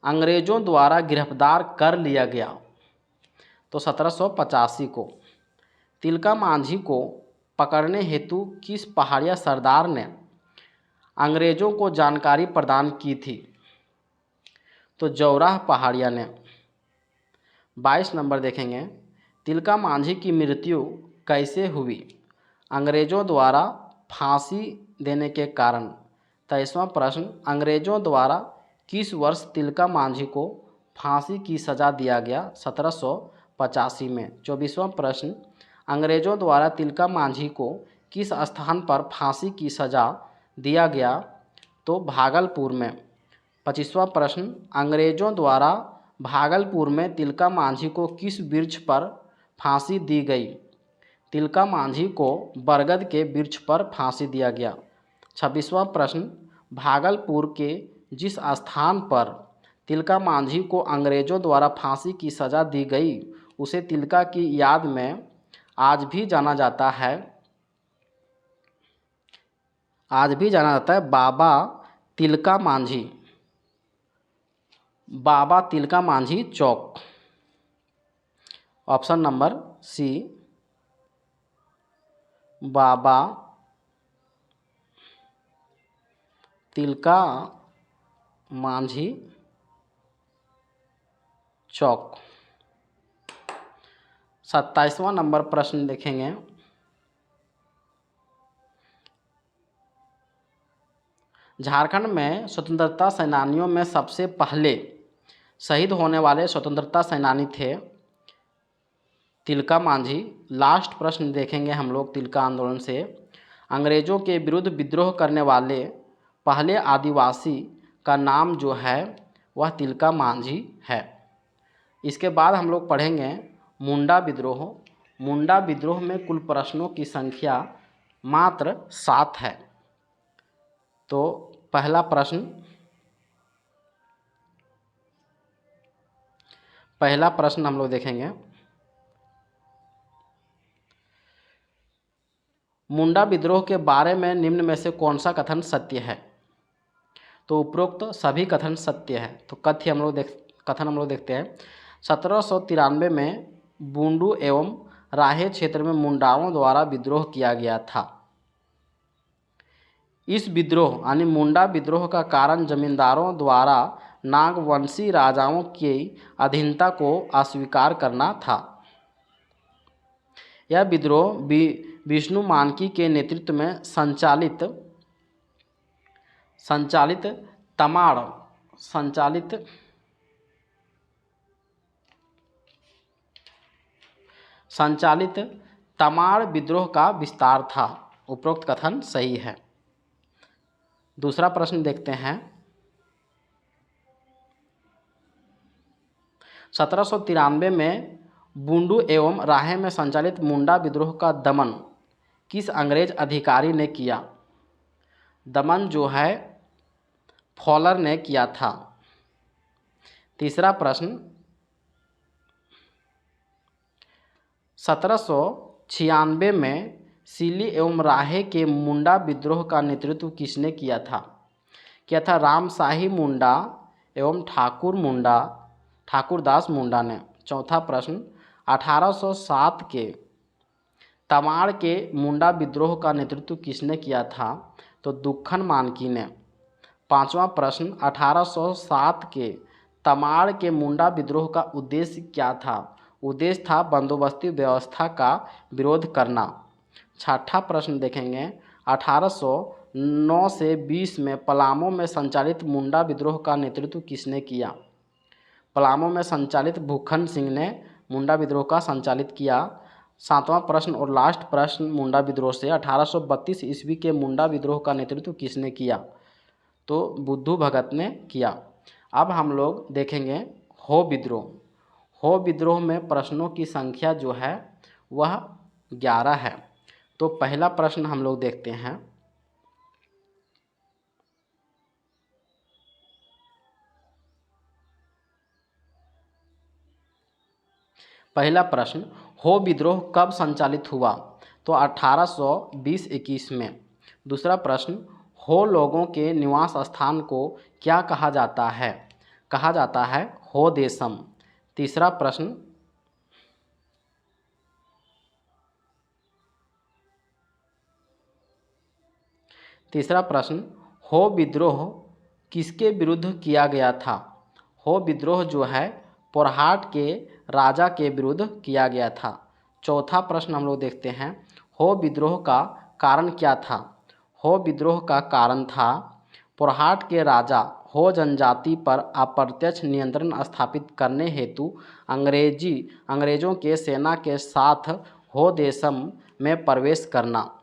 अंग्रेजों द्वारा गिरफ्तार कर लिया गया? तो 1785 को। तिलका मांझी को पकड़ने हेतु किस पहाड़िया सरदार ने अंग्रेजों को जानकारी प्रदान की थी? तो जौराह पहाड़िया ने। 22 नंबर देखेंगे तिलका मांझी की मृत्यु कैसे हुई? अंग्रेजों द्वारा फांसी देने के कारण। 23वां प्रश्न, अंग्रेजों द्वारा किस वर्ष तिलका मांझी को फांसी की सज़ा दिया गया? 1785 में। 24वां प्रश्न, अंग्रेजों द्वारा तिलका मांझी को किस स्थान पर फांसी की सज़ा दिया गया? तो भागलपुर में। 25वां प्रश्न, अंग्रेजों द्वारा भागलपुर में तिलका मांझी को किस वृक्ष पर फांसी दी गई? तिलका मांझी को बरगद के वृक्ष पर फांसी दिया गया। 26वां प्रश्न, भागलपुर के जिस स्थान पर तिलका मांझी को अंग्रेजों द्वारा फांसी की सज़ा दी गई उसे तिलका की याद में आज भी जाना जाता है बाबा तिलका मांझी, बाबा तिलका मांझी चौक। ऑप्शन नंबर सी, बाबा तिलका मांझी चौक। 27वां नंबर प्रश्न देखेंगे झारखंड में स्वतंत्रता सेनानियों में सबसे पहले शहीद होने वाले स्वतंत्रता सेनानी थे तिलका मांझी। लास्ट प्रश्न देखेंगे हम लोग तिलका आंदोलन से अंग्रेजों के विरुद्ध विद्रोह करने वाले पहले आदिवासी का नाम जो है वह तिलका मांझी है। इसके बाद हम लोग पढ़ेंगे मुंडा विद्रोह। मुंडा विद्रोह में कुल प्रश्नों की संख्या मात्र 7 है। तो पहला प्रश्न हम लोग देखेंगे मुंडा विद्रोह के बारे में निम्न में से कौन सा कथन सत्य है? तो उपरोक्त सभी कथन सत्य है। तो कथन हम लोग देखते हैं 1793 में बूंडू एवं राहे क्षेत्र में मुंडाओं द्वारा विद्रोह किया गया था। इस विद्रोह यानी मुंडा विद्रोह का कारण जमींदारों द्वारा नागवंशी राजाओं की अधीनता को अस्वीकार करना था। यह विद्रोह विष्णु मानकी के नेतृत्व में संचालित तमाड़ विद्रोह का विस्तार था। उपरोक्त कथन सही है। दूसरा प्रश्न देखते हैं 1793 में बूंडू एवं राहे में संचालित मुंडा विद्रोह का दमन किस अंग्रेज अधिकारी ने किया? दमन जो है फॉलर ने किया था। तीसरा प्रश्न 1796 में सिली एवं राहे के मुंडा विद्रोह का नेतृत्व किसने किया था? क्या था रामशाही मुंडा एवं ठाकुरदास मुंडा ने। चौथा प्रश्न 1807 के तमाड़ के मुंडा विद्रोह का नेतृत्व किसने किया था? तो दुक्खन मानकी ने। पांचवा प्रश्न 1807 के तमाड़ के मुंडा विद्रोह का उद्देश्य क्या था? उद्देश्य था बंदोबस्ती व्यवस्था का विरोध करना। छठा प्रश्न देखेंगे 1809 से 20 में पलामू में संचालित मुंडा विद्रोह का नेतृत्व किसने किया? पलामू में संचालित भूखन सिंह ने मुंडा विद्रोह का संचालित किया। सातवां प्रश्न और लास्ट प्रश्न मुंडा विद्रोह से 1832 ईस्वी के मुंडा विद्रोह का नेतृत्व किसने किया? तो बुद्धू भगत ने किया। अब हम लोग देखेंगे हो विद्रोह। हो विद्रोह में प्रश्नों की संख्या जो है वह 11 है। तो पहला प्रश्न हम लोग देखते हैं। पहला प्रश्न हो विद्रोह कब संचालित हुआ? तो 1820-21 में। दूसरा प्रश्न हो लोगों के निवास स्थान को क्या कहा जाता है? कहा जाता है हो देशम। तीसरा प्रश्न हो विद्रोह किसके विरुद्ध किया गया था? हो विद्रोह जो है पोरहाट के राजा के विरुद्ध किया गया था। चौथा प्रश्न हम लोग देखते हैं हो विद्रोह का कारण क्या था? हो विद्रोह का कारण था पोरहाट के राजा हो जनजाति पर अप्रत्यक्ष नियंत्रण स्थापित करने हेतु अंग्रेजों के सेना के साथ हो देशम में प्रवेश करना।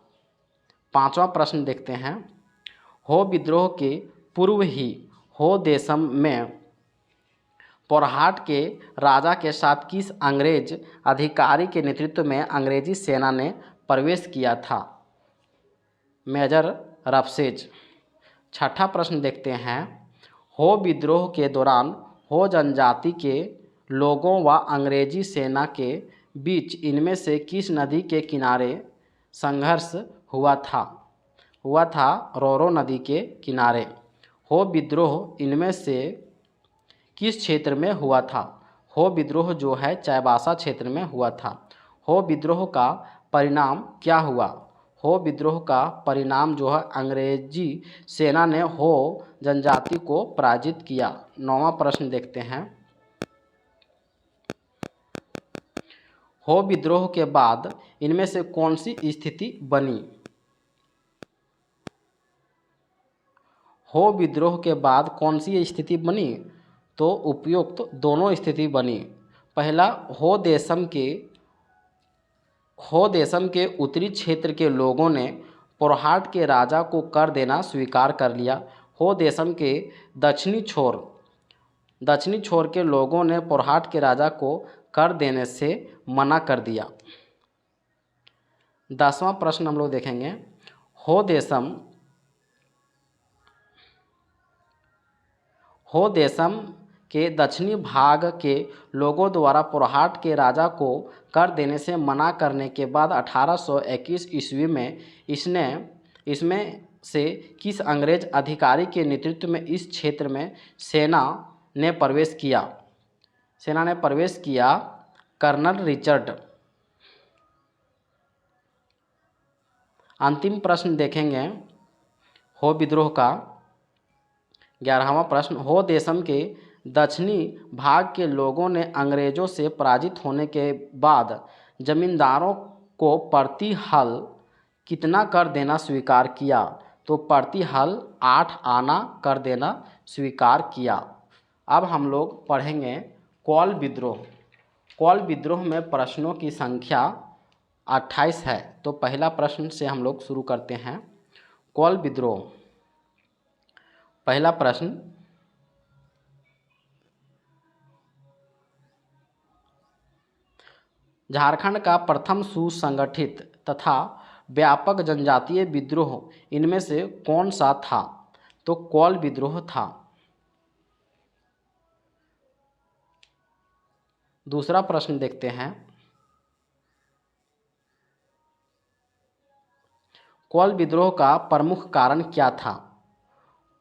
पांचवा प्रश्न देखते हैं हो विद्रोह के पूर्व ही हो देशम में पोरहाट के राजा के साथ किस अंग्रेज अधिकारी के नेतृत्व में अंग्रेजी सेना ने प्रवेश किया था? मेजर रफसेज। छठा प्रश्न देखते हैं हो विद्रोह के दौरान हो जनजाति के लोगों व अंग्रेजी सेना के बीच इनमें से किस नदी के किनारे संघर्ष हुआ था? रोरो नदी के किनारे। हो विद्रोह इनमें से किस क्षेत्र में हुआ था? हो विद्रोह जो है चाईबासा क्षेत्र में हुआ था। हो विद्रोह का परिणाम क्या हुआ? हो विद्रोह का परिणाम जो है अंग्रेजी सेना ने हो जनजाति को पराजित किया। नौवां प्रश्न देखते हैं हो विद्रोह के बाद इनमें से कौन सी स्थिति बनी? हो विद्रोह के बाद कौन सी स्थिति बनी? तो उपयुक्त दोनों स्थिति बनी। पहला हो देशम के उत्तरी क्षेत्र के लोगों ने पोरहाट के राजा को कर देना स्वीकार कर लिया। हो देशम के दक्षिणी छोर के लोगों ने पोरहाट के राजा को कर देने से मना कर दिया। 10वां प्रश्न हम लोग देखेंगे हो देशम के दक्षिणी भाग के लोगों द्वारा पोरहाट के राजा को कर देने से मना करने के बाद 1821 ईस्वी में इसमें से किस अंग्रेज अधिकारी के नेतृत्व में इस क्षेत्र में सेना ने प्रवेश किया? Colonel Richard. अंतिम प्रश्न देखेंगे हो विद्रोह का 11वां प्रश्न हो देशम के दक्षिणी भाग के लोगों ने अंग्रेजों से पराजित होने के बाद जमींदारों को प्रति हल कितना कर देना स्वीकार किया? तो प्रति हल 8 आना कर देना स्वीकार किया। अब हम लोग पढ़ेंगे कोल विद्रोह। कोल विद्रोह में प्रश्नों की संख्या 28 है। तो पहला प्रश्न से हम लोग शुरू करते हैं। कोल विद्रोह। पहला प्रश्न झारखंड का प्रथम सुसंगठित तथा व्यापक जनजातीय विद्रोह इनमें से कौन सा था? तो कोल विद्रोह था। दूसरा प्रश्न देखते हैं कोल विद्रोह का प्रमुख कारण क्या था?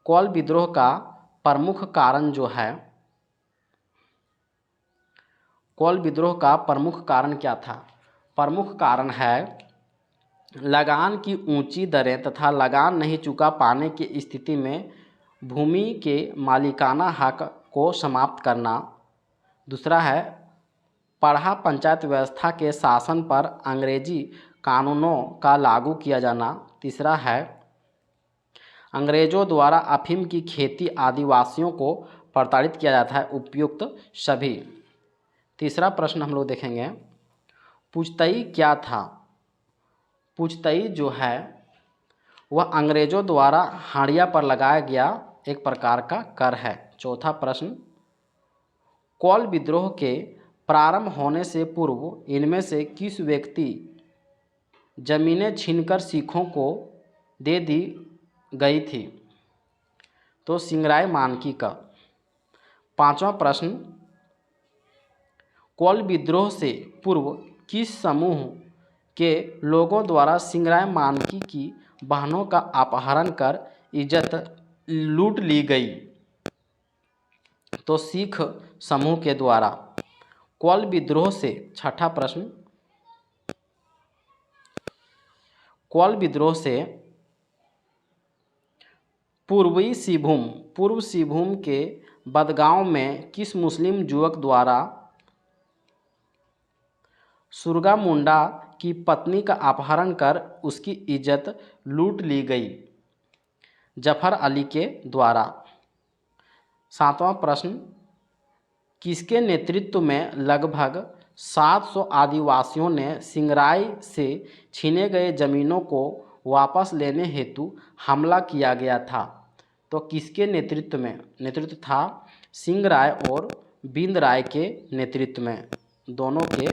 कोल विद्रोह का प्रमुख कारण जो है कोल विद्रोह का प्रमुख कारण क्या था? प्रमुख कारण है लगान की ऊंची दरें तथा लगान नहीं चुका पाने की स्थिति में भूमि के मालिकाना हक को समाप्त करना। दूसरा है पढ़ा पंचायत व्यवस्था के शासन पर अंग्रेजी कानूनों का लागू किया जाना। तीसरा है अंग्रेजों द्वारा अफीम की खेती आदिवासियों को प्रताड़ित किया जाता है। उपयुक्त सभी। तीसरा प्रश्न हम लोग देखेंगे, पुश्तई क्या था? पुश्तई जो है वह अंग्रेजों द्वारा हाड़िया पर लगाया गया एक प्रकार का कर है। चौथा प्रश्न, कोल विद्रोह के प्रारंभ होने से पूर्व इनमें से किस व्यक्ति जमीनें छीनकर सिखों को दे दी गई थी? तो सिंगराय मानकी का। पांचवा प्रश्न, कोल विद्रोह से पूर्व किस समूह के लोगों द्वारा सिंगराय मानकी की बहनों का अपहरण कर इज्जत लूट ली गई? तो सिख समूह के द्वारा। कोल विद्रोह से छठा प्रश्न, कोल विद्रोह से पूर्व सिंहभूम के बदगांव में किस मुस्लिम युवक द्वारा सुरगा मुंडा की पत्नी का अपहरण कर उसकी इज्जत लूट ली गई? जफर अली के द्वारा। सातवां प्रश्न, किसके नेतृत्व में लगभग 700 आदिवासियों ने सिंगराय से छीने गए जमीनों को वापस लेने हेतु हमला किया गया था? तो किसके नेतृत्व में? नेतृत्व था सिंगराय और बिंदराय के नेतृत्व में, दोनों के,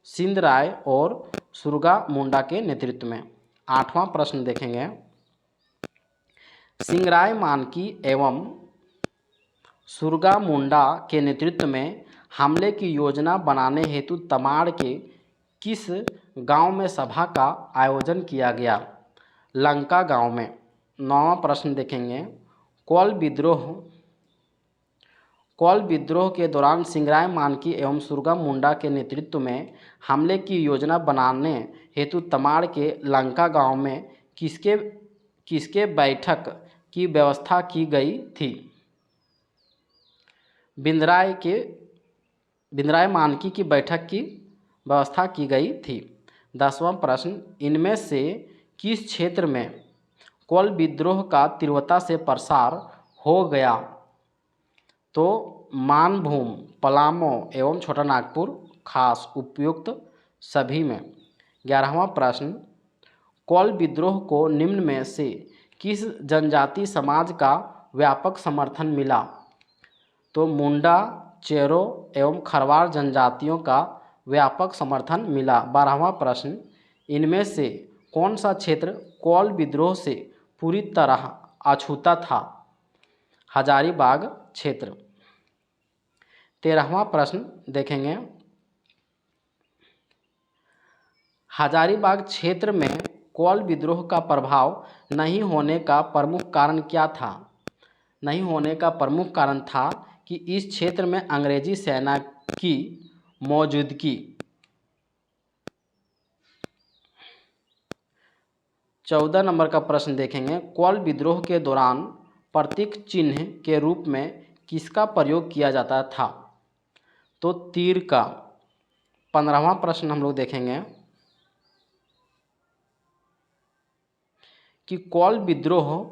सिंधराय और सुरगा मुंडा के नेतृत्व में। आठवां प्रश्न देखेंगे, सिंगराय मानकी एवं सुरगा मुंडा के नेतृत्व में हमले की योजना बनाने हेतु तमाड़ के किस गांव में सभा का आयोजन किया गया? लंका गांव में। नौवां प्रश्न देखेंगे, कोल विद्रोह के दौरान सिंगराय मानकी एवं सुरगा मुंडा के नेतृत्व में हमले की योजना बनाने हेतु तमाड़ के लंका गांव में किसके बैठक की व्यवस्था की गई थी? बिंदराय मानकी की बैठक की व्यवस्था की गई थी। 10वां प्रश्न, इनमें से किस क्षेत्र में कोल विद्रोह का तीव्रता से प्रसार हो गया? तो मानभूम, पलामू एवं छोटा नागपुर खास। उपयुक्त सभी में। 11वां प्रश्न, कोल विद्रोह को निम्न में से किस जनजाति समाज का व्यापक समर्थन मिला? तो मुंडा, चेरो एवं खरवार जनजातियों का व्यापक समर्थन मिला। 12वां प्रश्न, इनमें से कौन सा क्षेत्र कोल विद्रोह से पूरी तरह अछूता था? हजारीबाग क्षेत्र। 13वां प्रश्न देखेंगे, हजारीबाग क्षेत्र में कोल विद्रोह का प्रभाव नहीं होने का प्रमुख कारण क्या था? नहीं होने का प्रमुख कारण था कि इस क्षेत्र में अंग्रेजी सेना की मौजूदगी। 14 नंबर का प्रश्न देखेंगे, कोल विद्रोह के दौरान प्रतीक चिन्ह के रूप में किसका प्रयोग किया जाता था? तो तीर का। 15वां प्रश्न हम लोग देखेंगे कि कोल विद्रोह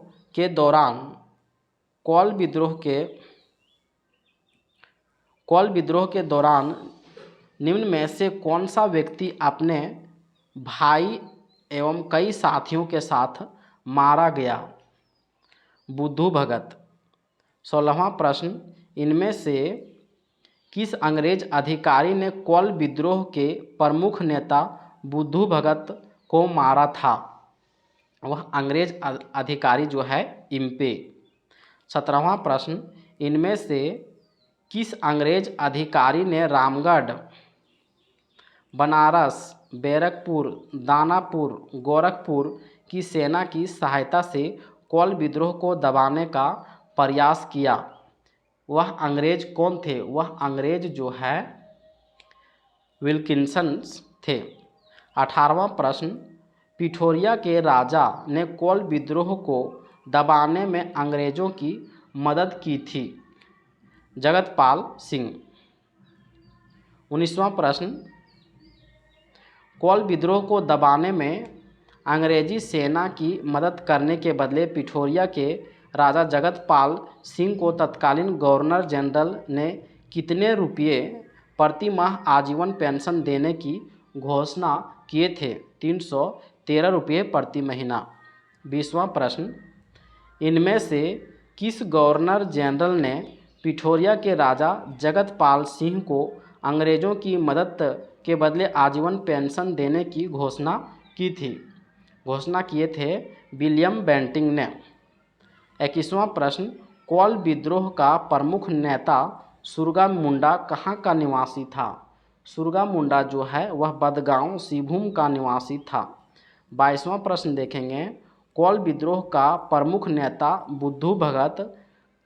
के दौरान निम्न में से कौन सा व्यक्ति अपने भाई एवं कई साथियों के साथ मारा गया? बुद्धू भगत। 16वां प्रश्न, इनमें से किस अंग्रेज अधिकारी ने कोल विद्रोह के प्रमुख नेता बुद्धू भगत को मारा था? वह अंग्रेज अधिकारी जो है इम्पे। 17वां प्रश्न, इनमें से किस अंग्रेज अधिकारी ने रामगढ़, बनारस, बैरकपुर, दानापुर, गोरखपुर की सेना की सहायता से कोल विद्रोह को दबाने का प्रयास किया? वह अंग्रेज कौन थे? वह अंग्रेज जो है विल्किंसन्स थे। 18वां प्रश्न, पिठोरिया के राजा ने कोल विद्रोह को दबाने में अंग्रेजों की मदद की थी? जगतपाल सिंह। 19वां प्रश्न, कोल विद्रोह को दबाने में अंग्रेजी सेना की मदद करने के बदले पिठोरिया के राजा जगतपाल सिंह को तत्कालीन गवर्नर जनरल ने कितने रुपये प्रति माह आजीवन पेंशन देने की घोषणा किए थे? 313 रुपये प्रति महीना। 20वां प्रश्न, इनमें से किस गवर्नर जनरल ने पिठोरिया के राजा जगतपाल सिंह को अंग्रेज़ों की मदद के बदले आजीवन पेंशन देने की घोषणा की थी? घोषणा किए थे विलियम बेंटिंग ने। 21वां प्रश्न, कोल विद्रोह का प्रमुख नेता सुरगा मुंडा कहाँ का निवासी था? सुरगा मुंडा जो है वह बदगांव सिंहभूम का निवासी था। 22वां प्रश्न देखेंगे, कोल विद्रोह का प्रमुख नेता बुद्धू भगत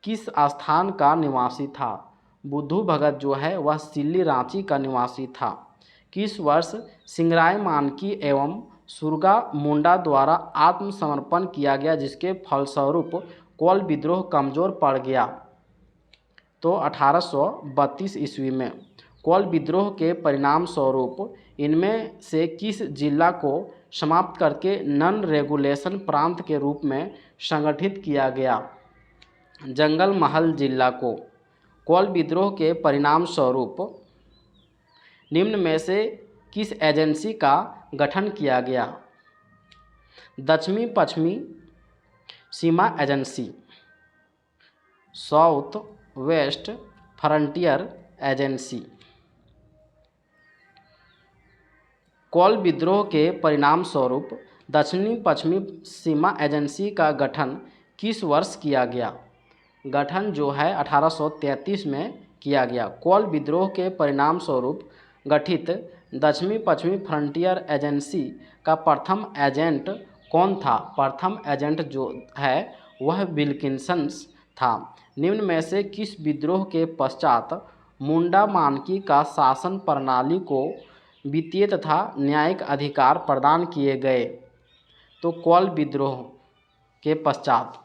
किस स्थान का निवासी था? बुद्धू भगत जो है वह सिल्ली रांची का निवासी था। किस वर्ष सिंगराय मानकी एवं सुरगा मुंडा द्वारा आत्मसमर्पण किया गया, जिसके फलस्वरूप कोल विद्रोह कमज़ोर पड़ गया? तो 1832 ईस्वी में। कोल विद्रोह के परिणाम स्वरूप इनमें से किस जिला को समाप्त करके नॉन रेगुलेशन प्रांत के रूप में संगठित किया गया? जंगल महल जिला को। कोल विद्रोह के परिणाम स्वरूप निम्न में से किस एजेंसी का गठन किया गया? दक्षिणी पश्चिमी सीमा agency, south west frontier agency. Kol विद्रोह के परिणाम स्वरूप दक्षिणी पश्चिमी सीमा एजेंसी का गठन किस वर्ष किया गया? गठन जो है 1833 में किया गया। कोल विद्रोह के परिणाम स्वरूप गठित दक्षिणी पश्चिमी फ्रंटियर एजेंसी का प्रथम एजेंट कौन था? प्रथम एजेंट जो है वह विल्किंसन्स था। निम्न में से किस विद्रोह के पश्चात मुंडा मानकी का शासन प्रणाली को वित्तीय तथा न्यायिक अधिकार प्रदान किए गए? तो कोल विद्रोह के पश्चात।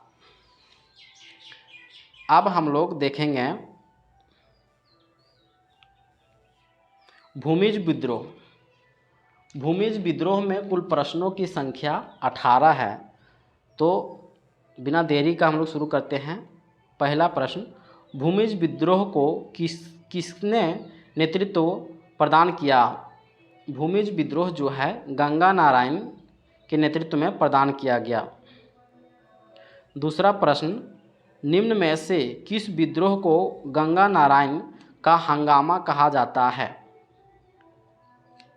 अब हम लोग देखेंगे भूमिज विद्रोह। भूमिज विद्रोह में कुल प्रश्नों की संख्या 18 है। तो बिना देरी का हम लोग शुरू करते हैं। पहला प्रश्न, भूमिज विद्रोह को किसने नेतृत्व प्रदान किया? भूमिज विद्रोह जो है गंगा नारायण के नेतृत्व में प्रदान किया गया। दूसरा प्रश्न, निम्न में से किस विद्रोह को गंगा नारायण का हंगामा कहा जाता है?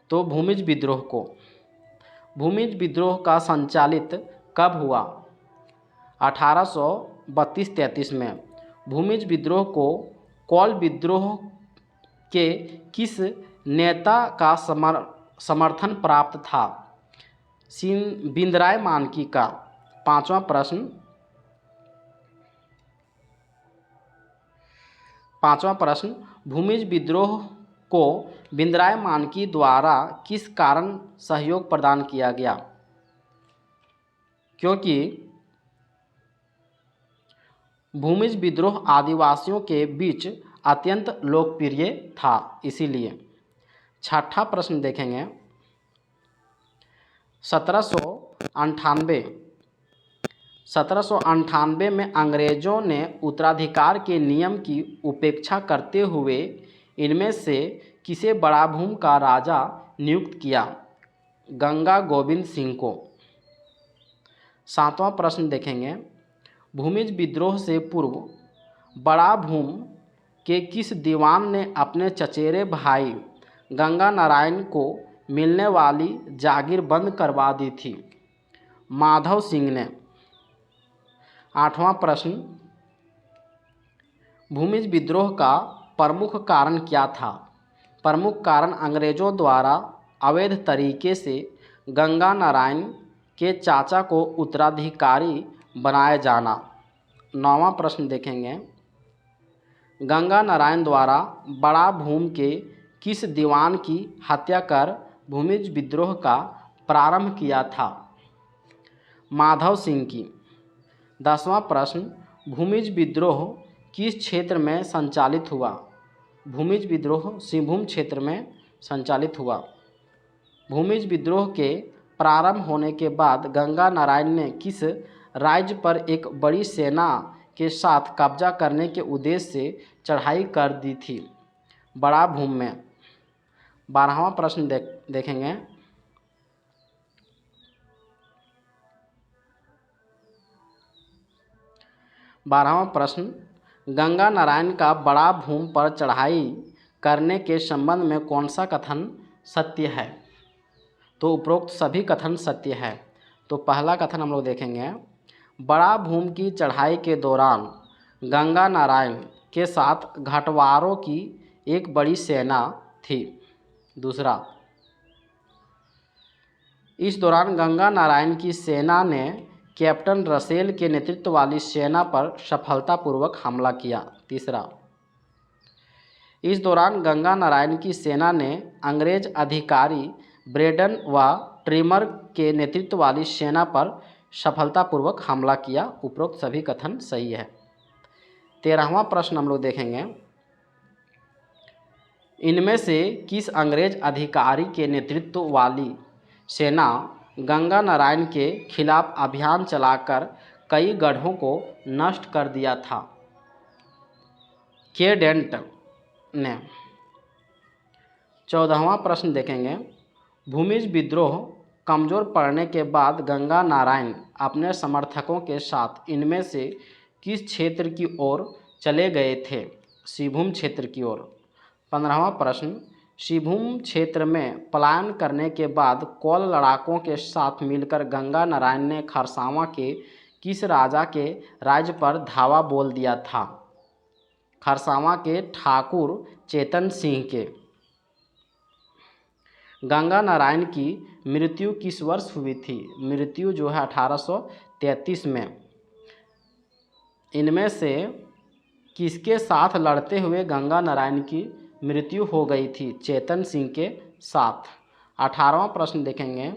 तो भूमिज विद्रोह को। भूमिज विद्रोह का संचालित कब हुआ? 1832-33 में। भूमिज विद्रोह को कोल विद्रोह के किस नेता का समर्थन प्राप्त था? बिंदराय मानकी का। पांचवा प्रश्न, भूमिज विद्रोह को बिंदराय मानकी द्वारा किस कारण सहयोग प्रदान किया गया? क्योंकि भूमिज विद्रोह आदिवासियों के बीच अत्यंत लोकप्रिय था, इसीलिए। छठा प्रश्न देखेंगे, 1798 में अंग्रेजों ने उत्तराधिकार के नियम की उपेक्षा करते हुए इनमें से किसे बड़ा भूम का राजा नियुक्त किया? गंगा गोविंद सिंह को। सातवां प्रश्न देखेंगे, भूमिज विद्रोह से पूर्व बड़ा भूम के किस दीवान ने अपने चचेरे भाई गंगा नारायण को मिलने वाली जागीर बंद करवा दी थी? माधव सिंह ने। आठवां प्रश्न, भूमिज विद्रोह का प्रमुख कारण क्या था? प्रमुख कारण अंग्रेजों द्वारा अवैध तरीके से गंगा नारायण के चाचा को उत्तराधिकारी बनाए जाना। नौवां प्रश्न देखेंगे, गंगा नारायण द्वारा बड़ा भूम के किस दीवान की हत्या कर भूमिज विद्रोह का प्रारंभ किया था? माधव सिंह की। 10वां प्रश्न, भूमिज विद्रोह किस क्षेत्र में संचालित हुआ? भूमिज विद्रोह सिंहभूम क्षेत्र में संचालित हुआ। भूमिज विद्रोह के प्रारंभ होने के बाद गंगा नारायण ने किस राज्य पर एक बड़ी सेना के साथ कब्जा करने के उद्देश्य से चढ़ाई कर दी थी? बड़ा भूम में। 12वां प्रश्न देखेंगे। बारहवां प्रश्न, गंगा नारायण का बड़ा भूम पर चढ़ाई करने के संबंध में कौन सा कथन सत्य है? तो उपरोक्त सभी कथन सत्य है। तो पहला कथन हम लोग देखेंगे, बड़ा भूम की चढ़ाई के दौरान गंगा नारायण के साथ घाटवारों की एक बड़ी सेना थी। दूसरा, इस दौरान गंगा नारायण की सेना ने कैप्टन रसेल के नेतृत्व वाली सेना पर सफलतापूर्वक हमला किया। तीसरा, इस दौरान गंगा नारायण की सेना ने अंग्रेज अधिकारी ब्रेडन व ट्रिमर के नेतृत्व वाली सेना पर सफलतापूर्वक हमला किया। उपरोक्त सभी कथन सही है। 13वां प्रश्न हम लोग देखेंगे, इनमें से किस अंग्रेज अधिकारी के नेतृत्व वाली सेना गंगा नारायण के खिलाफ अभियान चलाकर कई गढ़ों को नष्ट कर दिया था? के डेंट ने। 14वां प्रश्न देखेंगे, भूमिज विद्रोह कमज़ोर पड़ने के बाद गंगा नारायण अपने समर्थकों के साथ इनमें से किस क्षेत्र की ओर चले गए थे? सिंहभूम क्षेत्र की ओर। 15वां प्रश्न, सिंहभूम क्षेत्र में पलायन करने के बाद कोल लड़ाकों के साथ मिलकर गंगा नारायण ने खरसावां के किस राजा के राज्य पर धावा बोल दिया था? खरसावां के ठाकुर चेतन सिंह के। गंगा नारायण की मृत्यु किस वर्ष हुई थी? मृत्यु जो है 1833 में। इनमें से किसके साथ लड़ते हुए गंगा नारायण की मृत्यु हो गई थी? चेतन सिंह के साथ। 18वां प्रश्न देखेंगे,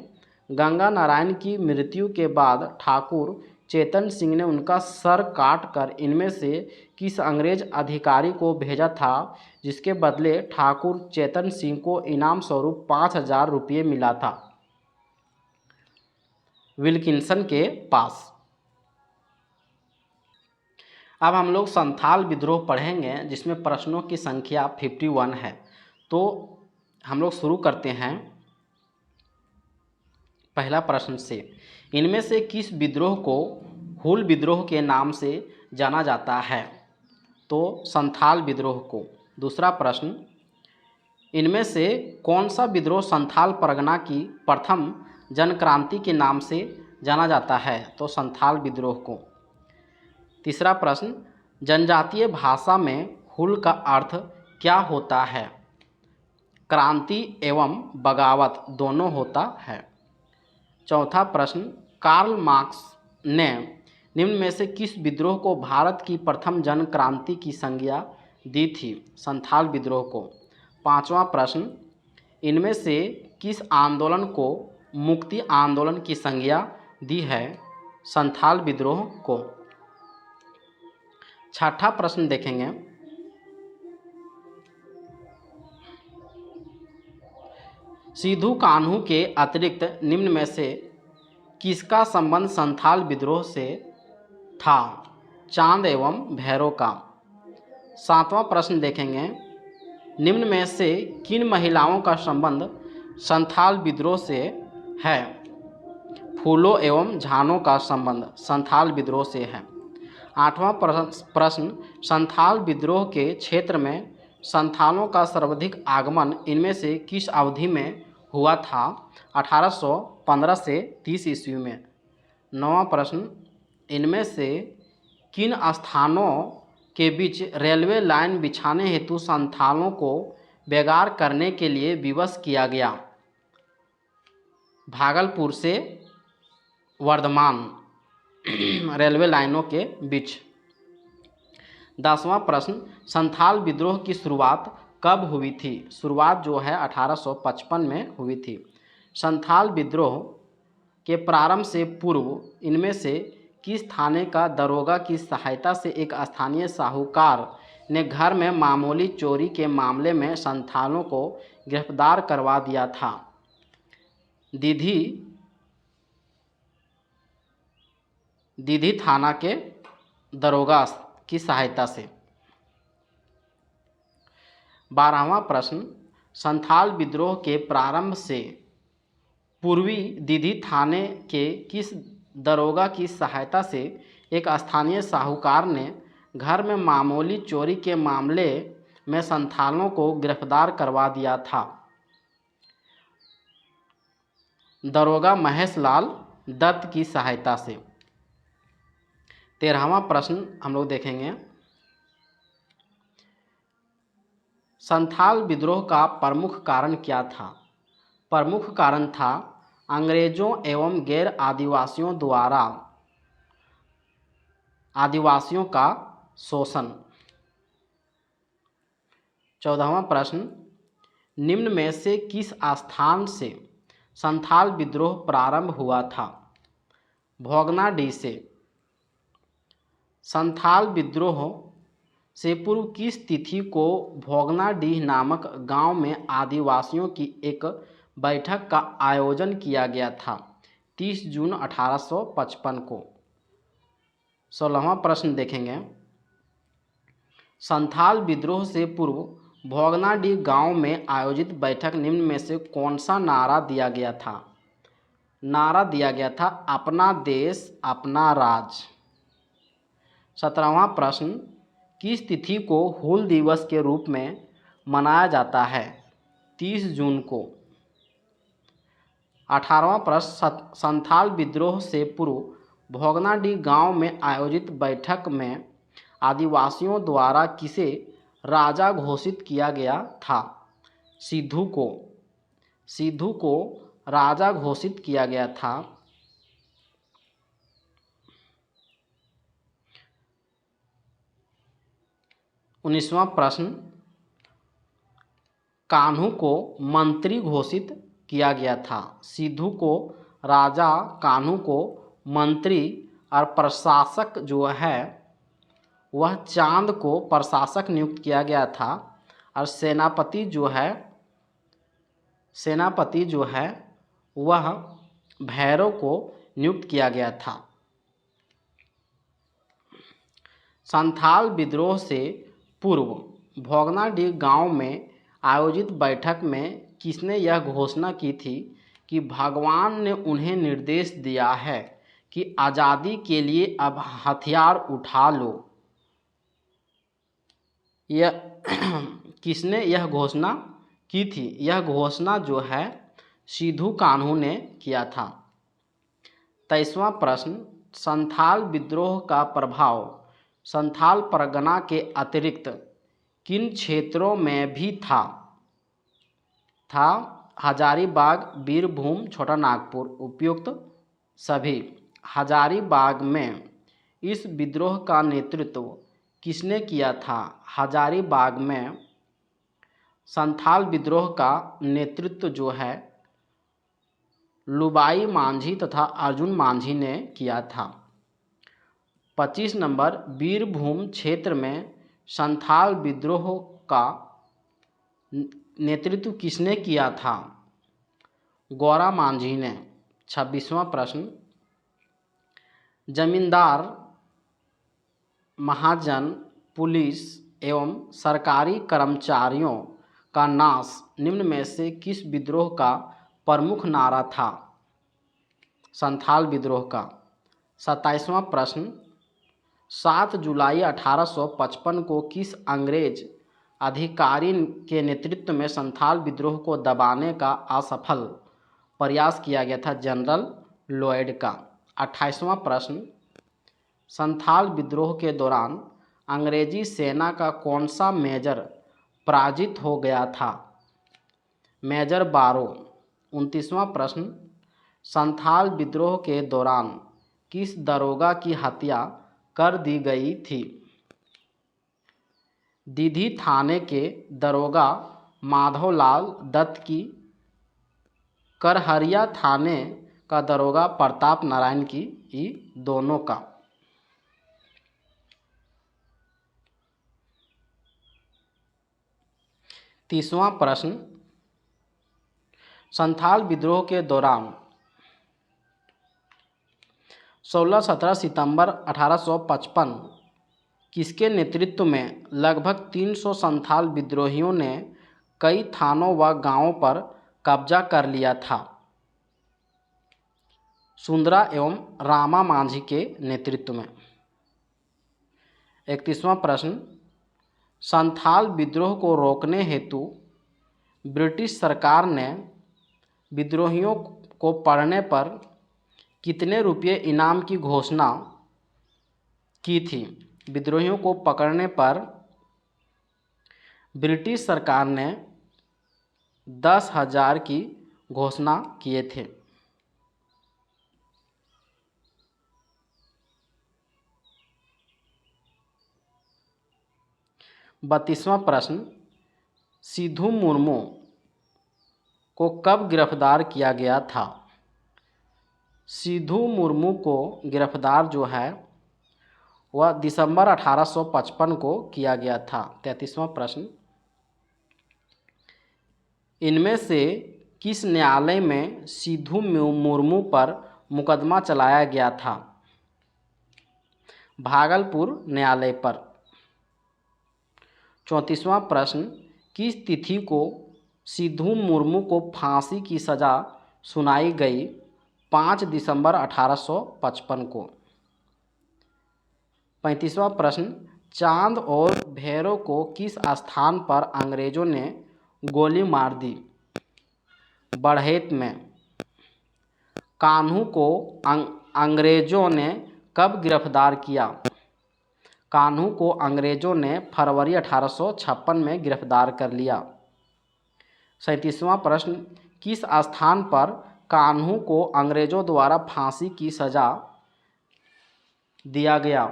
गंगा नारायण की मृत्यु के बाद ठाकुर चेतन सिंह ने उनका सर काट कर इनमें से किस अंग्रेज अधिकारी को भेजा था, जिसके बदले ठाकुर चेतन सिंह को इनाम स्वरूप 5000 रुपये मिला था? विल्किंसन के पास। अब हम लोग संथाल विद्रोह पढ़ेंगे, जिसमें प्रश्नों की संख्या 51 है। तो हम लोग शुरू करते हैं पहला प्रश्न से। इनमें से किस विद्रोह को हुल विद्रोह के नाम से जाना जाता है? तो संथाल विद्रोह को। दूसरा प्रश्न, इनमें से कौन सा विद्रोह संथाल परगना की प्रथम जनक्रांति के नाम से जाना जाता है? तो संथाल विद्रोह को। तीसरा प्रश्न, जनजातीय भाषा में हुल का अर्थ क्या होता है? क्रांति एवं बगावत दोनों होता है। चौथा प्रश्न, कार्ल मार्क्स ने निम्न में से किस विद्रोह को भारत की प्रथम जन क्रांति की संज्ञा दी थी? संथाल विद्रोह को। पांचवा प्रश्न, इनमें से किस आंदोलन को मुक्ति आंदोलन की संज्ञा दी है? संथाल विद्रोह को। छठा प्रश्न देखेंगे, सिद्धू कान्हू के अतिरिक्त निम्न में से किसका संबंध संथाल विद्रोह से था? चांद एवं भैरव का। सातवां प्रश्न देखेंगे, निम्न में से किन महिलाओं का संबंध संथाल विद्रोह से है? फूलों एवं झानों का संबंध संथाल विद्रोह से है। आठवां प्रश्न, संथाल विद्रोह के क्षेत्र में संथालों का सर्वाधिक आगमन इनमें से किस अवधि में हुआ था? 1815 से 30 ईस्वी में। नौवां प्रश्न, इनमें से किन स्थानों के बीच रेलवे लाइन बिछाने हेतु संथालों को बेगार करने के लिए विवश किया गया? भागलपुर से वर्धमान रेलवे लाइनों के बीच। 10वां प्रश्न, संथाल विद्रोह की शुरुआत कब हुई थी? शुरुआत जो है 1855 में हुई थी। संथाल विद्रोह के प्रारंभ से पूर्व इनमें से किस थाने का दरोगा की सहायता से एक स्थानीय साहूकार ने घर में मामूली चोरी के मामले में संथालों को गिरफ्तार करवा दिया था? दीधी थाना के दरोगा की सहायता से। 12वां प्रश्न, संथाल विद्रोह के प्रारंभ से पूर्वी दीधी थाने के किस दरोगा की सहायता से एक स्थानीय साहूकार ने घर में मामूली चोरी के मामले में संथालों को गिरफ्तार करवा दिया था? दरोगा महेश लाल दत्त की सहायता से। 13वां प्रश्न हम लोग देखेंगे, संथाल विद्रोह का प्रमुख कारण क्या था? प्रमुख कारण था अंग्रेजों एवं गैर आदिवासियों द्वारा आदिवासियों का शोषण। 14वां प्रश्न, निम्न में से किस स्थान से संथाल विद्रोह प्रारंभ हुआ था? भोगनाडीह से। संथाल विद्रोह से पूर्व किस तिथि को भोगनाडीह नामक गांव में आदिवासियों की एक बैठक का आयोजन किया गया था? 30 जून 1855 को। 16वां प्रश्न देखेंगे, संथाल विद्रोह से पूर्व भोगनाडीह गांव में आयोजित बैठक निम्न में से कौन सा नारा दिया गया था? नारा दिया गया था अपना देश अपना राज। 17वां प्रश्न, किस तिथि को हूल दिवस के रूप में मनाया जाता है? 30 जून को। 18वां प्रश्न, संथाल विद्रोह से पूर्व भोगनाडीह गांव में आयोजित बैठक में आदिवासियों द्वारा किसे राजा घोषित किया गया था? सिद्धू को। सिद्धू को राजा घोषित किया गया था। 19वां प्रश्न, कान्हू को मंत्री घोषित किया गया था। सिद्धू को राजा, कान्हू को मंत्री और प्रशासक जो है वह चांद को प्रशासक नियुक्त किया गया था और सेनापति जो है वह भैरव को नियुक्त किया गया था। संथाल विद्रोह से पूर्व भोगनाडीह गांव में आयोजित बैठक में किसने यह घोषणा की थी कि भगवान ने उन्हें निर्देश दिया है कि आज़ादी के लिए अब हथियार उठा लो? यह किसने यह घोषणा की थी? यह घोषणा जो है सिद्धू कान्हू ने किया था। 23वां प्रश्न, संथाल विद्रोह का प्रभाव संथाल परगना के अतिरिक्त किन क्षेत्रों में भी था? हजारीबाग, बीरभूम, छोटा नागपुर। उपयुक्त सभी। हजारीबाग में इस विद्रोह का नेतृत्व किसने किया था? हजारीबाग में संथाल विद्रोह का नेतृत्व जो है लुबाई मांझी तथा अर्जुन मांझी ने किया था। 25 नंबर, बीरभूम क्षेत्र में संथाल विद्रोह का नेतृत्व किसने किया था? गौरा मांझी ने। 26वां प्रश्न, जमींदार, महाजन, पुलिस एवं सरकारी कर्मचारियों का नाश निम्न में से किस विद्रोह का प्रमुख नारा था? संथाल विद्रोह का। 27वां प्रश्न, 7 जुलाई 1855 को किस अंग्रेज अधिकारी के नेतृत्व में संथाल विद्रोह को दबाने का असफल प्रयास किया गया था? जनरल लॉयड का। 28वां प्रश्न, संथाल विद्रोह के दौरान अंग्रेजी सेना का कौन सा मेजर पराजित हो गया था? मेजर बारो। 29वां प्रश्न, संथाल विद्रोह के दौरान किस दरोगा की हत्या कर दी गई थी? दीधी थाने के दरोगा माधवलाल दत्त की, करहरिया थाने का दरोगा प्रताप नारायण की, ये दोनों का। तीसवां प्रश्न, संथाल विद्रोह के दौरान 16-17 सितंबर 1855 किसके नेतृत्व में लगभग 300 संथाल विद्रोहियों ने कई थानों व गांवों पर कब्जा कर लिया था? सुंदरा एवं रामा मांझी के नेतृत्व में। 31वां प्रश्न, संथाल विद्रोह को रोकने हेतु ब्रिटिश सरकार ने विद्रोहियों को पकड़ने पर कितने रुपये इनाम की घोषणा की थी? विद्रोहियों को पकड़ने पर ब्रिटिश सरकार ने 10,000 की घोषणा किए थे। 32वां प्रश्न, सिद्धू मुर्मू को कब गिरफ्तार किया गया था? सिद्धू मुर्मू को गिरफ्तार जो है वह दिसंबर 1855 को किया गया था। 33वां प्रश्न, इनमें से किस न्यायालय में सिद्धू मुर्मू पर मुकदमा चलाया गया था? भागलपुर न्यायालय पर। 34वां प्रश्न, किस तिथि को सिद्धू मुर्मू को फांसी की सज़ा सुनाई गई? 5 दिसंबर 1855 को। 35वां प्रश्न, चांद और भैरव को किस स्थान पर अंग्रेज़ों ने गोली मार दी? बढ़ैत में। कान्हू को अंग्रेज़ों ने कब गिरफ्तार किया? कान्हू को अंग्रेज़ों ने फरवरी 1856 में गिरफ्तार कर लिया। 37वां प्रश्न, किस स्थान पर कान्हू को अंग्रेज़ों द्वारा फांसी की सज़ा दिया गया?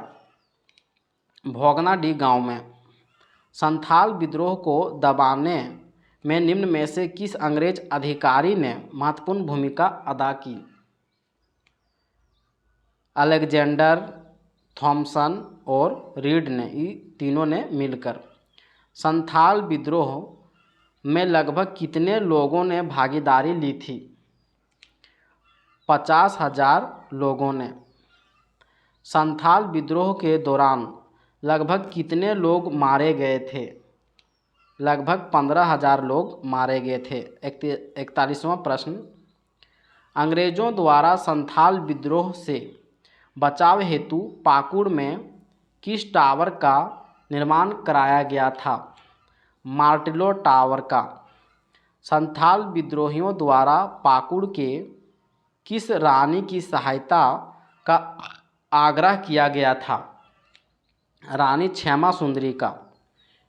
भोगनाडीह गांव में। संथाल विद्रोह को दबाने में निम्न में से किस अंग्रेज अधिकारी ने महत्वपूर्ण भूमिका अदा की? अलेक्जेंडर, थॉमसन और रीड ने, ये तीनों ने मिलकर। संथाल विद्रोह में लगभग कितने लोगों ने भागीदारी ली थी? 50,000 लोगों ने। संथाल विद्रोह के दौरान लगभग कितने लोग मारे गए थे? लगभग 15,000 लोग मारे गए थे। 41वां प्रश्न, अंग्रेज़ों द्वारा संथाल विद्रोह से बचाव हेतु पाकुड़ में किस टावर का निर्माण कराया गया था? मार्टिलो टावर का। संथाल विद्रोहियों द्वारा पाकुड़ के किस रानी की सहायता का आग्रह किया गया था? रानी क्षमा सुंदरी का।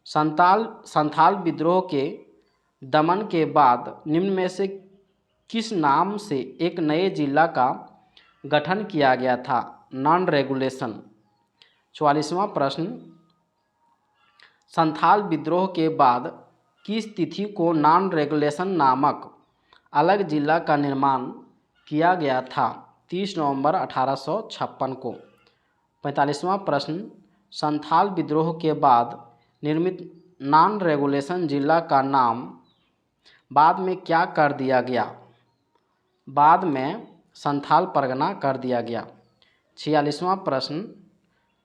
संथाल विद्रोह के दमन के बाद निम्न में से किस नाम से एक नए जिला का गठन किया गया था? Non regulation. 44वां प्रश्न, संथाल विद्रोह के बाद किस तिथि को नॉन रेगुलेशन नामक अलग जिला का निर्माण किया गया था? 30 नवंबर 1856 को। 45वां प्रश्न, संथाल विद्रोह के बाद निर्मित नॉन रेगुलेशन जिला का नाम बाद में क्या कर दिया गया? बाद में संथाल परगना कर दिया गया। 46वां प्रश्न,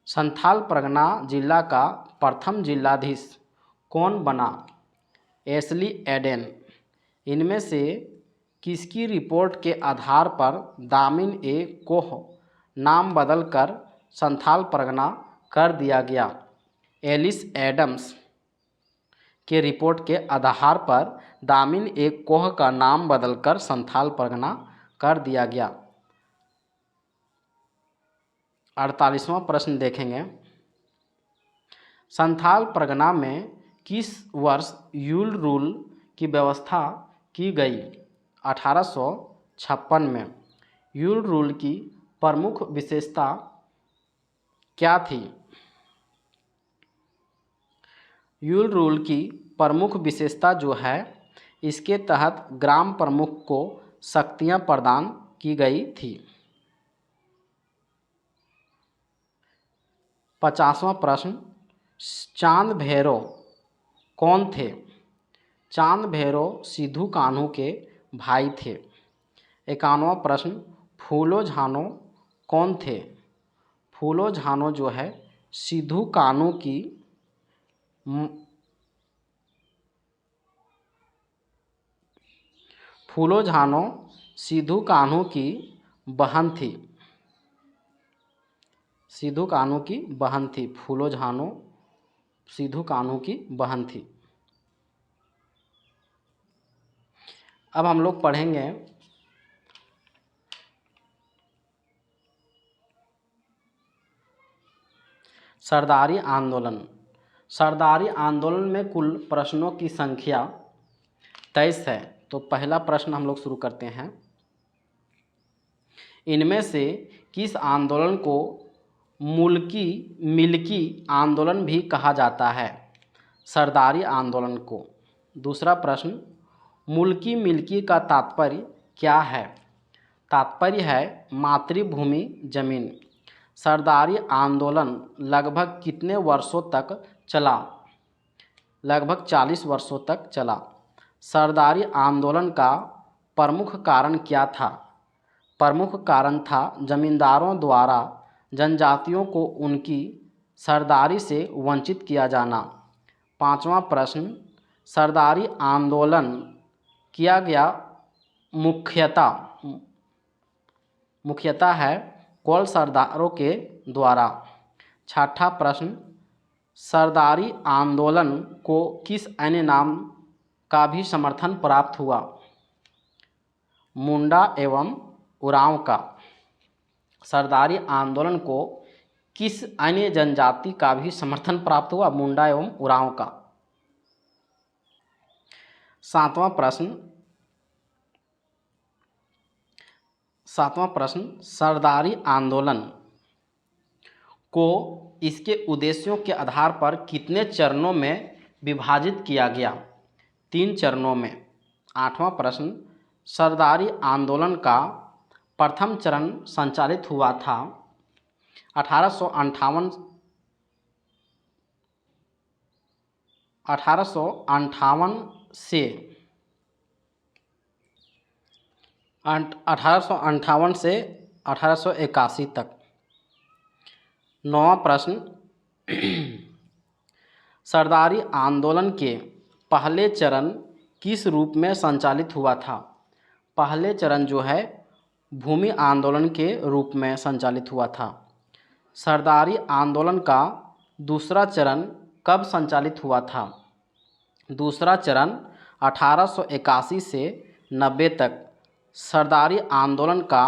संथाल परगना जिला का प्रथम जिलाधीश कौन बना? Ashley Eden. इनमें से किसकी रिपोर्ट के आधार पर दामिन ए कोह नाम बदलकर संथाल परगना कर दिया गया? एलिस एडम्स के रिपोर्ट के आधार पर दामिन ए कोह का नाम बदलकर संथाल परगना कर दिया गया। 48वां प्रश्न देखेंगे, संथाल परगना में किस वर्ष यूल रूल की व्यवस्था की गई? 1856 में। यूल रूल की प्रमुख विशेषता क्या थी? यूल रूल की प्रमुख विशेषता जो है, इसके तहत ग्राम प्रमुख को शक्तियां प्रदान की गई थी। 50वां प्रश्न, चांद भैरव कौन थे? चांद भैरव सिद्धू कान्हू के भाई थे। 51वां प्रश्न, फूलो झानो कौन थे? फूलो झानो जो है सिद्धू कान्हू की फूलो झानो सिद्धू कान्हू की बहन थी। सिद्धू कान्हू की बहन थी। फूलो झानो सिद्धू कान्हू की बहन थी। अब हम लोग पढ़ेंगे सरदारी आंदोलन। सरदारी आंदोलन में कुल प्रश्नों की संख्या 23 है। तो पहला प्रश्न हम लोग शुरू करते हैं। इनमें से किस आंदोलन को मिल्की आंदोलन भी कहा जाता है? सरदारी आंदोलन को। दूसरा प्रश्न, मिल्की का तात्पर्य क्या है? तात्पर्य है मातृभूमि जमीन। सरदारी आंदोलन लगभग कितने वर्षों तक चला? लगभग 40 वर्षों तक चला। सरदारी आंदोलन का प्रमुख कारण क्या था? प्रमुख कारण था जमींदारों द्वारा जनजातियों को उनकी सरदारी से वंचित किया जाना। 5वां प्रश्न, सरदारी आंदोलन किया गया मुख्यतः है कौन सरदारों के द्वारा। 6ठा प्रश्न, सरदारी आंदोलन को किस अन्य नाम का भी समर्थन प्राप्त हुआ? मुंडा एवं उरांव का। सरदारी आंदोलन को किस अन्य जनजाति का भी समर्थन प्राप्त हुआ? मुंडा एवं उरांव का। 7वां प्रश्न, सरदारी आंदोलन को इसके उद्देश्यों के आधार पर कितने चरणों में विभाजित किया गया? 3 चरणों में। 8वां प्रश्न, सरदारी आंदोलन का प्रथम चरण संचालित हुआ था 1858 से 1881 तक। 9वां प्रश्न, सरदारी आंदोलन के पहले चरण किस रूप में संचालित हुआ था? पहले चरण जो है भूमि आंदोलन के रूप में संचालित हुआ था। सरदारी आंदोलन का दूसरा चरण कब संचालित हुआ था? दूसरा चरण 1881 से 90 तक। सरदारी आंदोलन का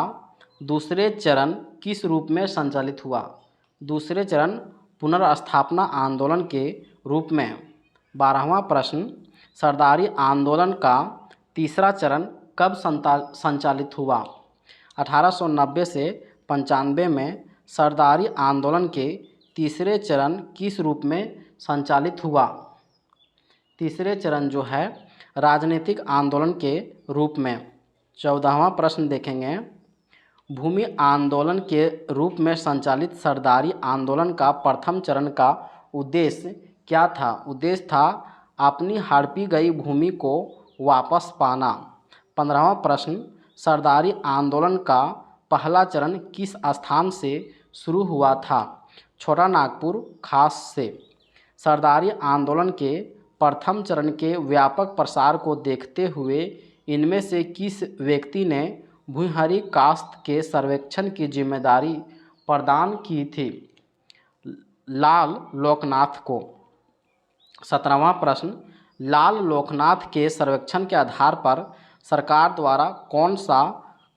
दूसरे चरण किस रूप में संचालित हुआ? दूसरे चरण पुनर्स्थापना आंदोलन के रूप में। 12वां प्रश्न, सरदारी आंदोलन का तीसरा चरण कब संचालित हुआ? 1890 से 95 में सरदारी आंदोलन के तीसरे चरण किस रूप में संचालित हुआ? तीसरे चरण जो है राजनीतिक आंदोलन के रूप में। 14वां प्रश्न देखेंगे, भूमि आंदोलन के रूप में संचालित सरदारी आंदोलन का प्रथम चरण का उद्देश्य क्या था? उद्देश्य था अपनी हड़पी गई भूमि को वापस पाना। 15वां प्रश्न, सरदारी आंदोलन का पहला चरण किस स्थान से शुरू हुआ था? छोटा नागपुर खास से। सरदारी आंदोलन के प्रथम चरण के व्यापक प्रसार को देखते हुए इनमें से किस व्यक्ति ने भूहरी कास्त के सर्वेक्षण की जिम्मेदारी प्रदान की थी? लाल लोकनाथ को। 17वां प्रश्न, लाल लोकनाथ के सर्वेक्षण के आधार पर सरकार द्वारा कौन सा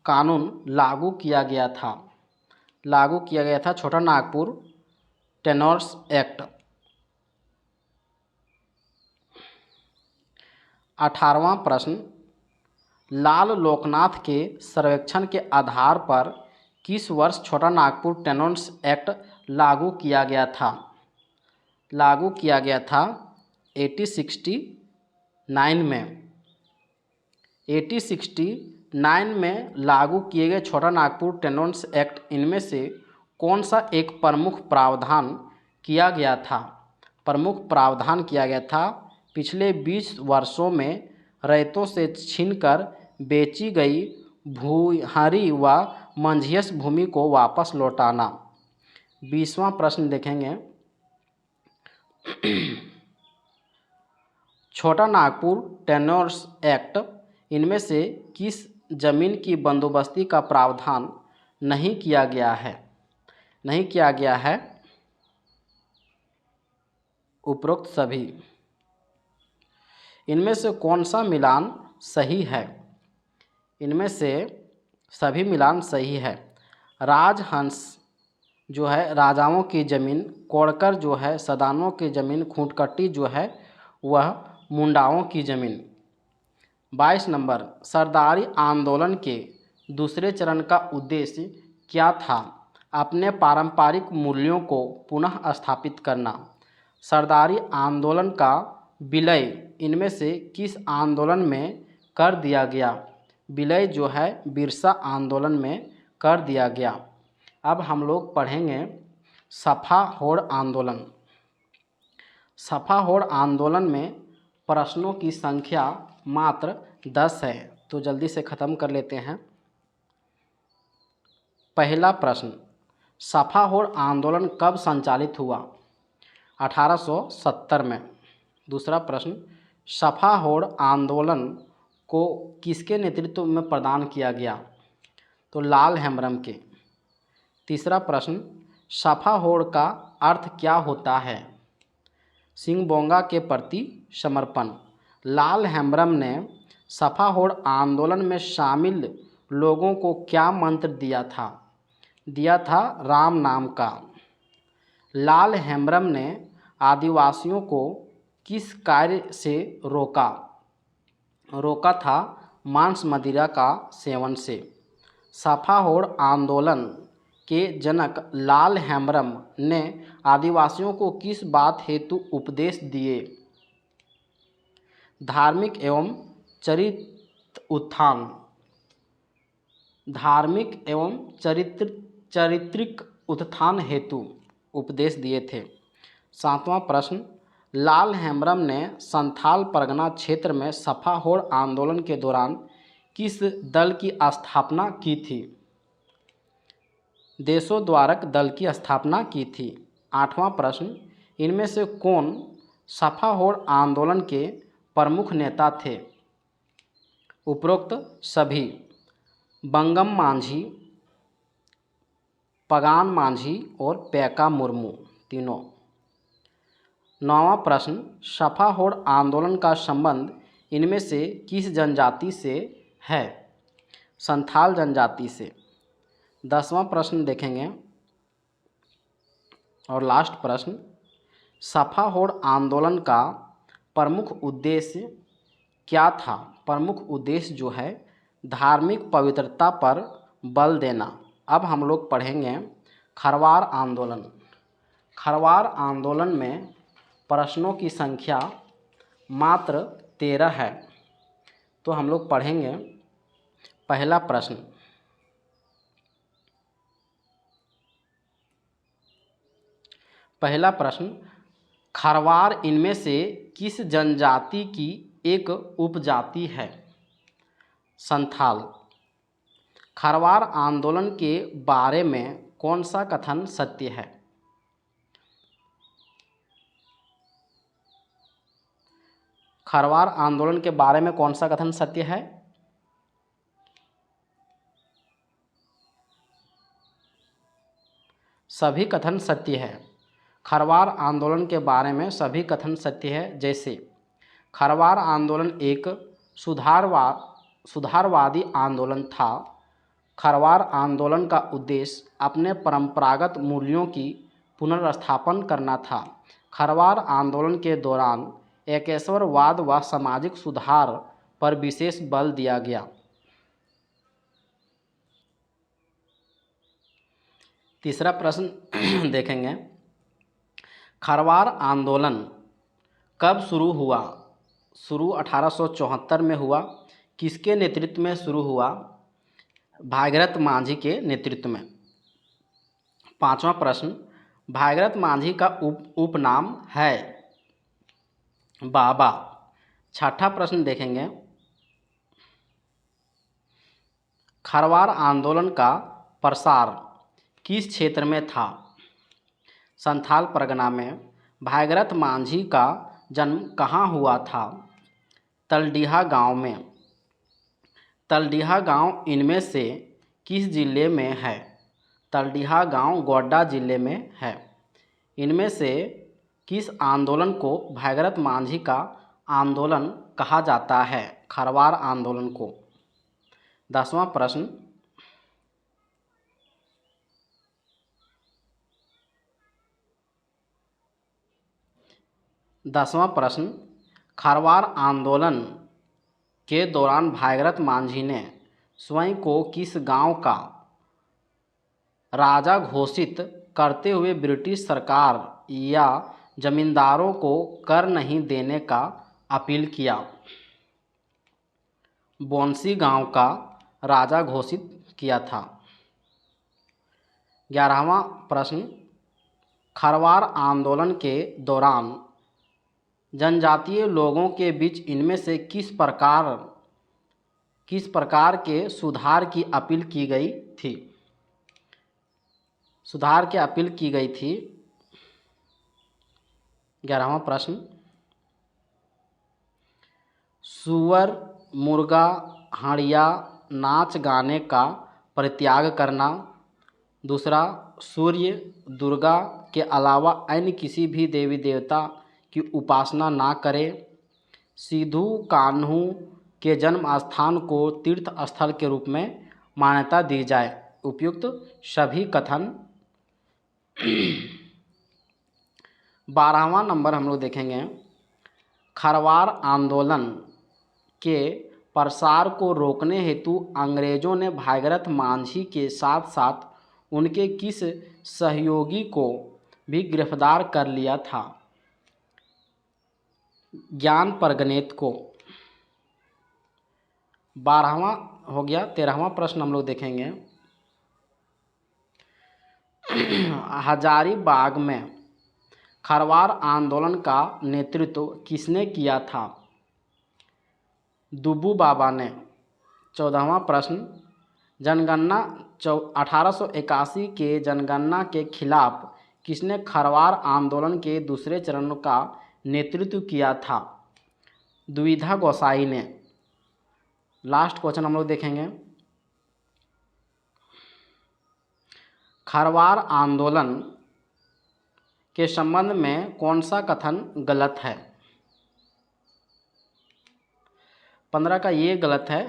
कानून लागू किया गया था? लागू किया गया था छोटा नागपुर टेनर्स एक्ट। 18वां प्रश्न, लाल लोकनाथ के सर्वेक्षण के आधार पर किस वर्ष छोटा नागपुर टेनर्स एक्ट लागू किया गया था? लागू किया गया था 1869 में 1869 में लागू किए गए छोटा नागपुर टेनेंट्स एक्ट, इनमें से कौन सा एक प्रमुख प्रावधान किया गया था? प्रमुख प्रावधान किया गया था पिछले 20 वर्षों में रैयतों से छीनकर बेची गई भूहारी व मंझियस भूमि को वापस लौटाना। 20वां प्रश्न देखेंगे। छोटा नागपुर टेनेंट्स एक्ट, इनमें से किस जमीन की बंदोबस्ती का प्रावधान नहीं किया गया है? नहीं किया गया है उपरोक्त सभी। इनमें से कौन सा मिलान सही है? इनमें से सभी मिलान सही है। राजहंस जो है राजाओं की ज़मीन, कोड़कर जो है सदानों की ज़मीन, खूंटकट्टी जो है वह मुंडाओं की ज़मीन। 22 नंबर, सरदारी आंदोलन के दूसरे चरण का उद्देश्य क्या था? अपने पारंपरिक मूल्यों को पुनः स्थापित करना। सरदारी आंदोलन का विलय इनमें से किस आंदोलन में कर दिया गया? विलय जो है बिरसा आंदोलन में कर दिया गया। अब हम लोग पढ़ेंगे सफा होड़ आंदोलन। सफा होड़ आंदोलन में प्रश्नों की संख्या मात्र 10 है, तो जल्दी से ख़त्म कर लेते हैं। पहला प्रश्न, सफा होड़ आंदोलन कब संचालित हुआ? 1870 में। दूसरा प्रश्न, सफा होड़ आंदोलन को किसके नेतृत्व में प्रदान किया गया? तो लाल हेम्ब्रम के। तीसरा प्रश्न, सफा होड़ का अर्थ क्या होता है? सिंगबोंगा के प्रति समर्पण। लाल हेम्ब्रम ने सफा होड़ आंदोलन में शामिल लोगों को क्या मंत्र दिया था? दिया था राम नाम का। लाल हेम्ब्रम ने आदिवासियों को किस कार्य से रोका? रोका था मांस मदिरा का सेवन से। सफा होड़ आंदोलन के जनक लाल हेम्ब्रम ने आदिवासियों को किस बात हेतु उपदेश दिए? धार्मिक एवं चरित्र उत्थान। धार्मिक एवं चारित्रिक उत्थान हेतु उपदेश दिए थे। 7वां प्रश्न, लाल हेम्ब्रम ने संथाल परगना क्षेत्र में सफा होड़ आंदोलन के दौरान किस दल की स्थापना की थी? देशोद्धारक दल की स्थापना की थी। 8वां प्रश्न, इनमें से कौन सफा होड़ आंदोलन के प्रमुख नेता थे? उपरोक्त सभी। बंगम मांझी, पगान मांझी और पैका मुर्मू तीनों। 9वां प्रश्न, सफा होड़ आंदोलन का संबंध इनमें से किस जनजाति से है? संथाल जनजाति से। 10वां प्रश्न देखेंगे और लास्ट प्रश्न, सफा होड़ आंदोलन का प्रमुख उद्देश्य क्या था? प्रमुख उद्देश्य जो है धार्मिक पवित्रता पर बल देना। अब हम लोग पढ़ेंगे खरवार आंदोलन। खरवार आंदोलन में प्रश्नों की संख्या मात्र 13 है, तो हम लोग पढ़ेंगे। पहला प्रश्न, खरवार इनमें से किस जनजाति की एक उपजाति है? संथाल। खरवार आंदोलन के बारे में कौन सा कथन सत्य है? खरवार आंदोलन के बारे में कौन सा कथन सत्य है? सभी कथन सत्य है। खरवार आंदोलन के बारे में सभी कथन सत्य है। जैसे खरवार आंदोलन एक सुधारवादी आंदोलन था। खरवार आंदोलन का उद्देश्य अपने परंपरागत मूल्यों की पुनर्स्थापन करना था। खरवार आंदोलन के दौरान एकेश्वरवाद व सामाजिक सुधार पर विशेष बल दिया गया। तीसरा प्रश्न देखेंगे, खरवार आंदोलन कब शुरू हुआ? शुरू 1874 में हुआ। किसके नेतृत्व में शुरू हुआ? भागीरथ मांझी के नेतृत्व में। पांचवा प्रश्न, भागीरथ मांझी का उपनाम है? बाबा। छठा प्रश्न देखेंगे, खरवार आंदोलन का प्रसार किस क्षेत्र में था? संथाल परगना में। भागीरथ मांझी का जन्म कहाँ हुआ था? तलडीहा गांव में। तलडीहा गांव इनमें से किस जिले में है? तलडीहा गांव गोड्डा जिले में है। इनमें से किस आंदोलन को भागीरथ मांझी का आंदोलन कहा जाता है? खरवार आंदोलन को। 10वां प्रश्न, खरवार आंदोलन के दौरान भागीरथ मांझी ने स्वयं को किस गांव का राजा घोषित करते हुए ब्रिटिश सरकार या जमींदारों को कर नहीं देने का अपील किया? बौंसी गांव का राजा घोषित किया था। 11वां प्रश्न, खरवार आंदोलन के दौरान जनजातीय लोगों के बीच इनमें से किस प्रकार के सुधार की अपील की गई थी? सुधार की अपील की गई थी। 11वां प्रश्न, सुअर, मुर्गा, हड़िया नाच गाने का परित्याग करना। दूसरा, सूर्य, दुर्गा के अलावा अन्य किसी भी देवी देवता की उपासना ना करें। सिद्धू कान्हू के जन्म स्थान को तीर्थ स्थल के रूप में मान्यता दी जाए। उपयुक्त सभी कथन। 12वां नंबर हम लोग देखेंगे, खरवार आंदोलन के प्रसार को रोकने हेतु अंग्रेजों ने भागीरथ मांझी के साथ साथ उनके किस सहयोगी को भी गिरफ्तार कर लिया था? ज्ञान परगनेत को। 12वां हो गया। 13वां प्रश्न हम लोग देखेंगे, हजारीबाग में खरवार आंदोलन का नेतृत्व किसने किया था? दुब्बू बाबा ने। 14वां प्रश्न, जनगणना 1881 के जनगणना के खिलाफ किसने खरवार आंदोलन के दूसरे चरण का नेतृत्व किया था? द्विधा गोसाई ने। लास्ट क्वेश्चन हम लोग देखेंगे, खरवार आंदोलन के संबंध में कौन सा कथन गलत है? 15 का ये गलत है,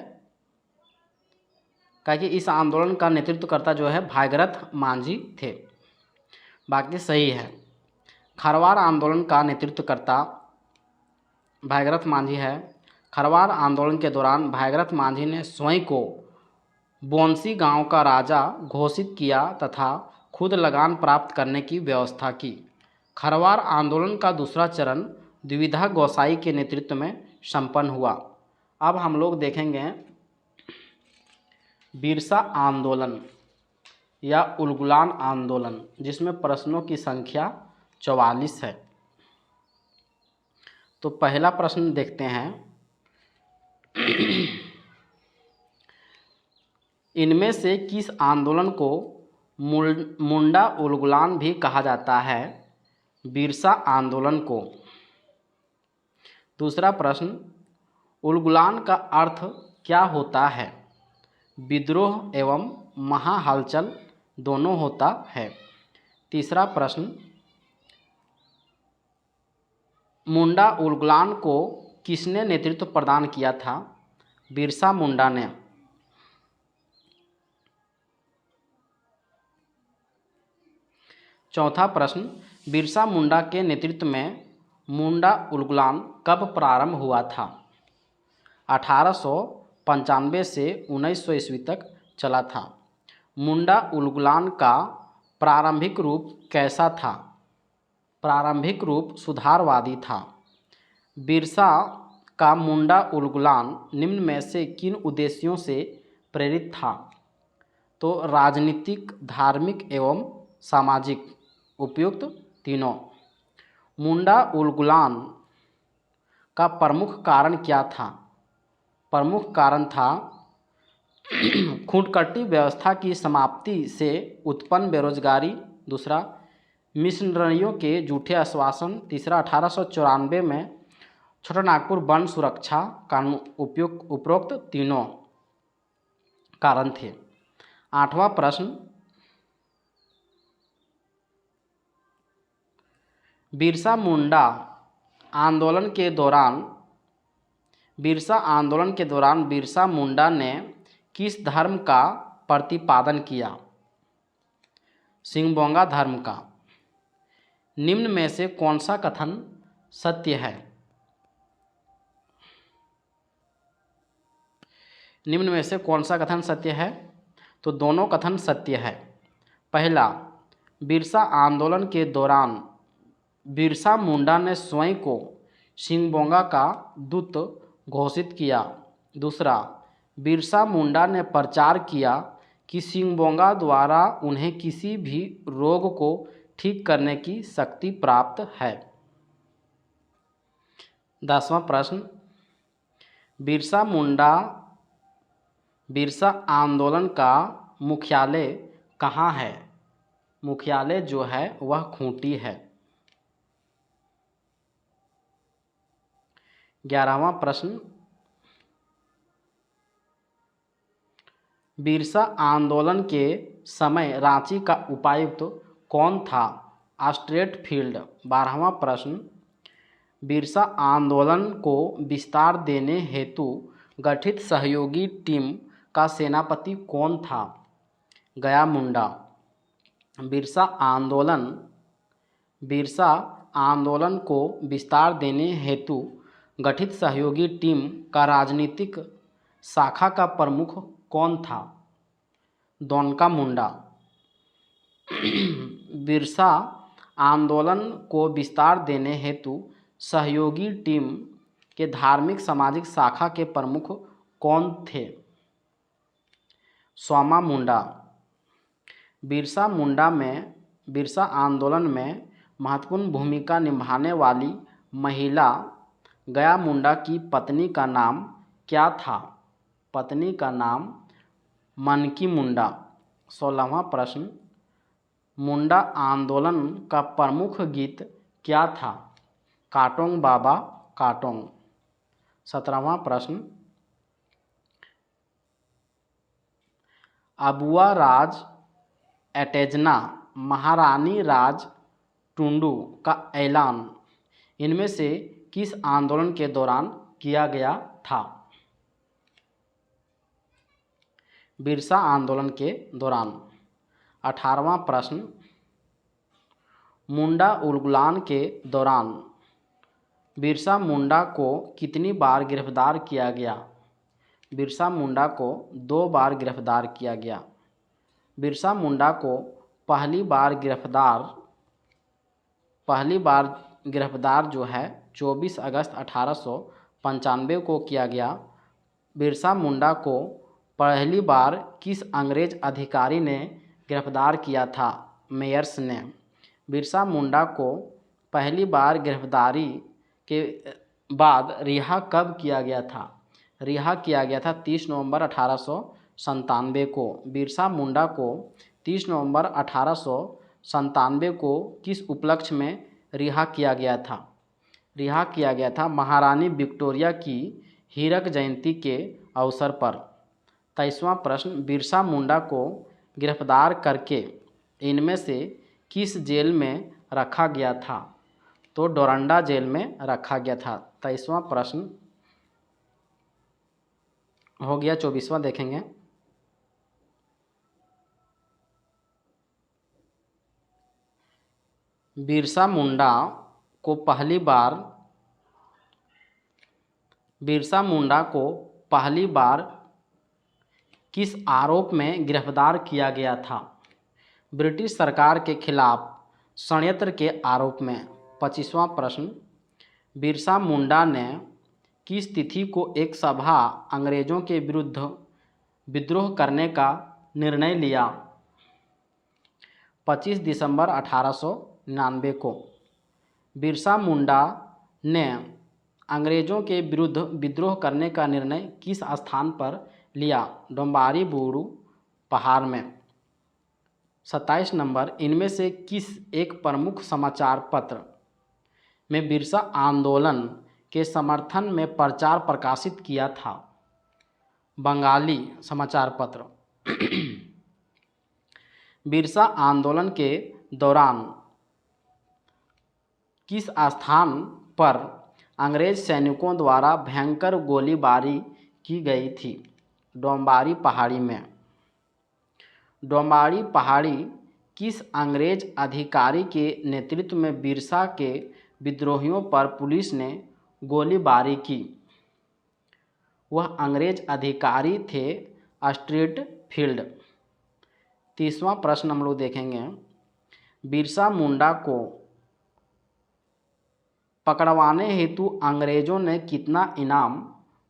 क्योंकि इस आंदोलन का नेतृत्वकर्ता जो है भागीरथ मांझी थे। बाकी सही है। खरवार आंदोलन का नेतृत्वकर्ता भागीरथ मांझी है। खरवार आंदोलन के दौरान भागीरथ मांझी ने स्वयं को बौंसी गांव का राजा घोषित किया तथा खुद लगान प्राप्त करने की व्यवस्था की। खरवार आंदोलन का दूसरा चरण द्विधा गोसाई के नेतृत्व में संपन्न हुआ। अब हम लोग देखेंगे बिरसा आंदोलन या उलगुलान आंदोलन, जिसमें प्रश्नों की संख्या 44 है। तो पहला प्रश्न देखते हैं, इनमें से किस आंदोलन को मुंडा उलगुलान भी कहा जाता है? बिरसा आंदोलन को। दूसरा प्रश्न, उलगुलान का अर्थ क्या होता है? विद्रोह एवं महाहलचल दोनों होता है। तीसरा प्रश्न, मुंडा उलगुलान को किसने नेतृत्व प्रदान किया था? बिरसा मुंडा ने। चौथा प्रश्न, बिरसा मुंडा के नेतृत्व में मुंडा उलगुलान कब प्रारंभ हुआ था? 1895 से 1900 ईस्वी तक चला था। मुंडा उलगुलान का प्रारंभिक रूप कैसा था? प्रारंभिक रूप सुधारवादी था। बिरसा का मुंडा उलगुलान निम्न में से किन उद्देश्यों से प्रेरित था? तो राजनीतिक, धार्मिक एवं सामाजिक। उपयुक्त तीनों। मुंडा उलगुलान का प्रमुख कारण क्या था? प्रमुख कारण था खूंटकटी व्यवस्था की समाप्ति से उत्पन्न बेरोजगारी। दूसरा, मिशनरियों के झूठे आश्वासन। तीसरा, 1894 में छोटानागपुर वन सुरक्षा कानून। उपरोक्त तीनों कारण थे। 8वां प्रश्न, बिरसा मुंडा आंदोलन के दौरान बिरसा मुंडा ने किस धर्म का प्रतिपादन किया? सिंगबोंगा धर्म का। निम्न में से कौन सा कथन सत्य है? निम्न में से कौन सा कथन सत्य है? तो दोनों कथन सत्य है। पहला, बिरसा आंदोलन के दौरान बिरसा मुंडा ने स्वयं को सिंगबोंगा का दूत घोषित किया। दूसरा, बिरसा मुंडा ने प्रचार किया कि सिंगबोंगा द्वारा उन्हें किसी भी रोग को ठीक करने की शक्ति प्राप्त है। 10वां प्रश्न, बिरसा आंदोलन का मुख्यालय कहाँ है? मुख्यालय जो है वह खूंटी है। 11वां प्रश्न, बिरसा आंदोलन के समय रांची का उपायुक्त कौन था? Straight field. 12वां प्रश्न, बिरसा आंदोलन को विस्तार देने हेतु गठित सहयोगी टीम का सेनापति कौन था? गया मुंडा। बिरसा आंदोलन को विस्तार देने हेतु गठित सहयोगी टीम का राजनीतिक शाखा का प्रमुख कौन था? दोनका मुंडा। बिरसा आंदोलन को विस्तार देने हेतु सहयोगी टीम के धार्मिक सामाजिक शाखा के प्रमुख कौन थे? स्वामा मुंडा। बिरसा आंदोलन में महत्वपूर्ण भूमिका निभाने वाली महिला गया मुंडा की पत्नी का नाम क्या था? पत्नी का नाम मनकी मुंडा। 16वां प्रश्न, मुंडा आंदोलन का प्रमुख गीत क्या था? काटोंग बाबा काटोंग। 17वां प्रश्न, अबुआ राज एटेजना महारानी राज टुंडू का ऐलान इनमें से किस आंदोलन के दौरान किया गया था? बिरसा आंदोलन के दौरान। 18वां प्रश्न, मुंडा उलगुलान के दौरान बिरसा मुंडा को कितनी बार गिरफ्तार किया गया? बिरसा मुंडा को 2 बार गिरफ्तार किया गया। बिरसा मुंडा को पहली बार गिरफ्तार जो है 24 अगस्त 1895 को किया गया। बिरसा मुंडा को पहली बार किस अंग्रेज अधिकारी ने गिरफ्तार किया था? मेयर्स ने। बिरसा मुंडा को पहली बार गिरफ्तारी के बाद रिहा कब किया गया था? रिहा किया गया था 30 नवंबर 1897 को। बिरसा मुंडा को 30 नवंबर 1897 को किस उपलक्ष्य में रिहा किया गया था? रिहा किया गया था महारानी विक्टोरिया की हीरक जयंती के अवसर पर। 23वां प्रश्न, बिरसा मुंडा को गिरफ्तार करके इनमें से किस जेल में रखा गया था? तो डोरंडा जेल में रखा गया था। 23वां प्रश्न हो गया। 24वां देखेंगे। बिरसा मुंडा को पहली बार किस आरोप में गिरफ्तार किया गया था? ब्रिटिश सरकार के खिलाफ षड्यंत्र के आरोप में। 25वां प्रश्न, बिरसा मुंडा ने किस तिथि को एक सभा अंग्रेजों के विरुद्ध विद्रोह करने का निर्णय लिया? 25 दिसंबर 1899 को। बिरसा मुंडा ने अंग्रेजों के विरुद्ध विद्रोह करने का निर्णय किस स्थान पर लिया? डोम्बारी बूरू पहाड़ में। 27 नंबर, इनमें से किस एक प्रमुख समाचार पत्र में बिरसा आंदोलन के समर्थन में प्रचार प्रकाशित किया था? बंगाली समाचार पत्र। बिरसा आंदोलन के दौरान किस स्थान पर अंग्रेज सैनिकों द्वारा भयंकर गोलीबारी की गई थी? डोम्बारी पहाड़ी में। डोम्बारी पहाड़ी किस अंग्रेज अधिकारी के नेतृत्व में बिरसा के विद्रोहियों पर पुलिस ने गोलीबारी की? वह अंग्रेज अधिकारी थे स्ट्रीट फील्ड। 30वां प्रश्न हम लोग देखेंगे, बिरसा मुंडा को पकड़वाने हेतु अंग्रेजों ने कितना इनाम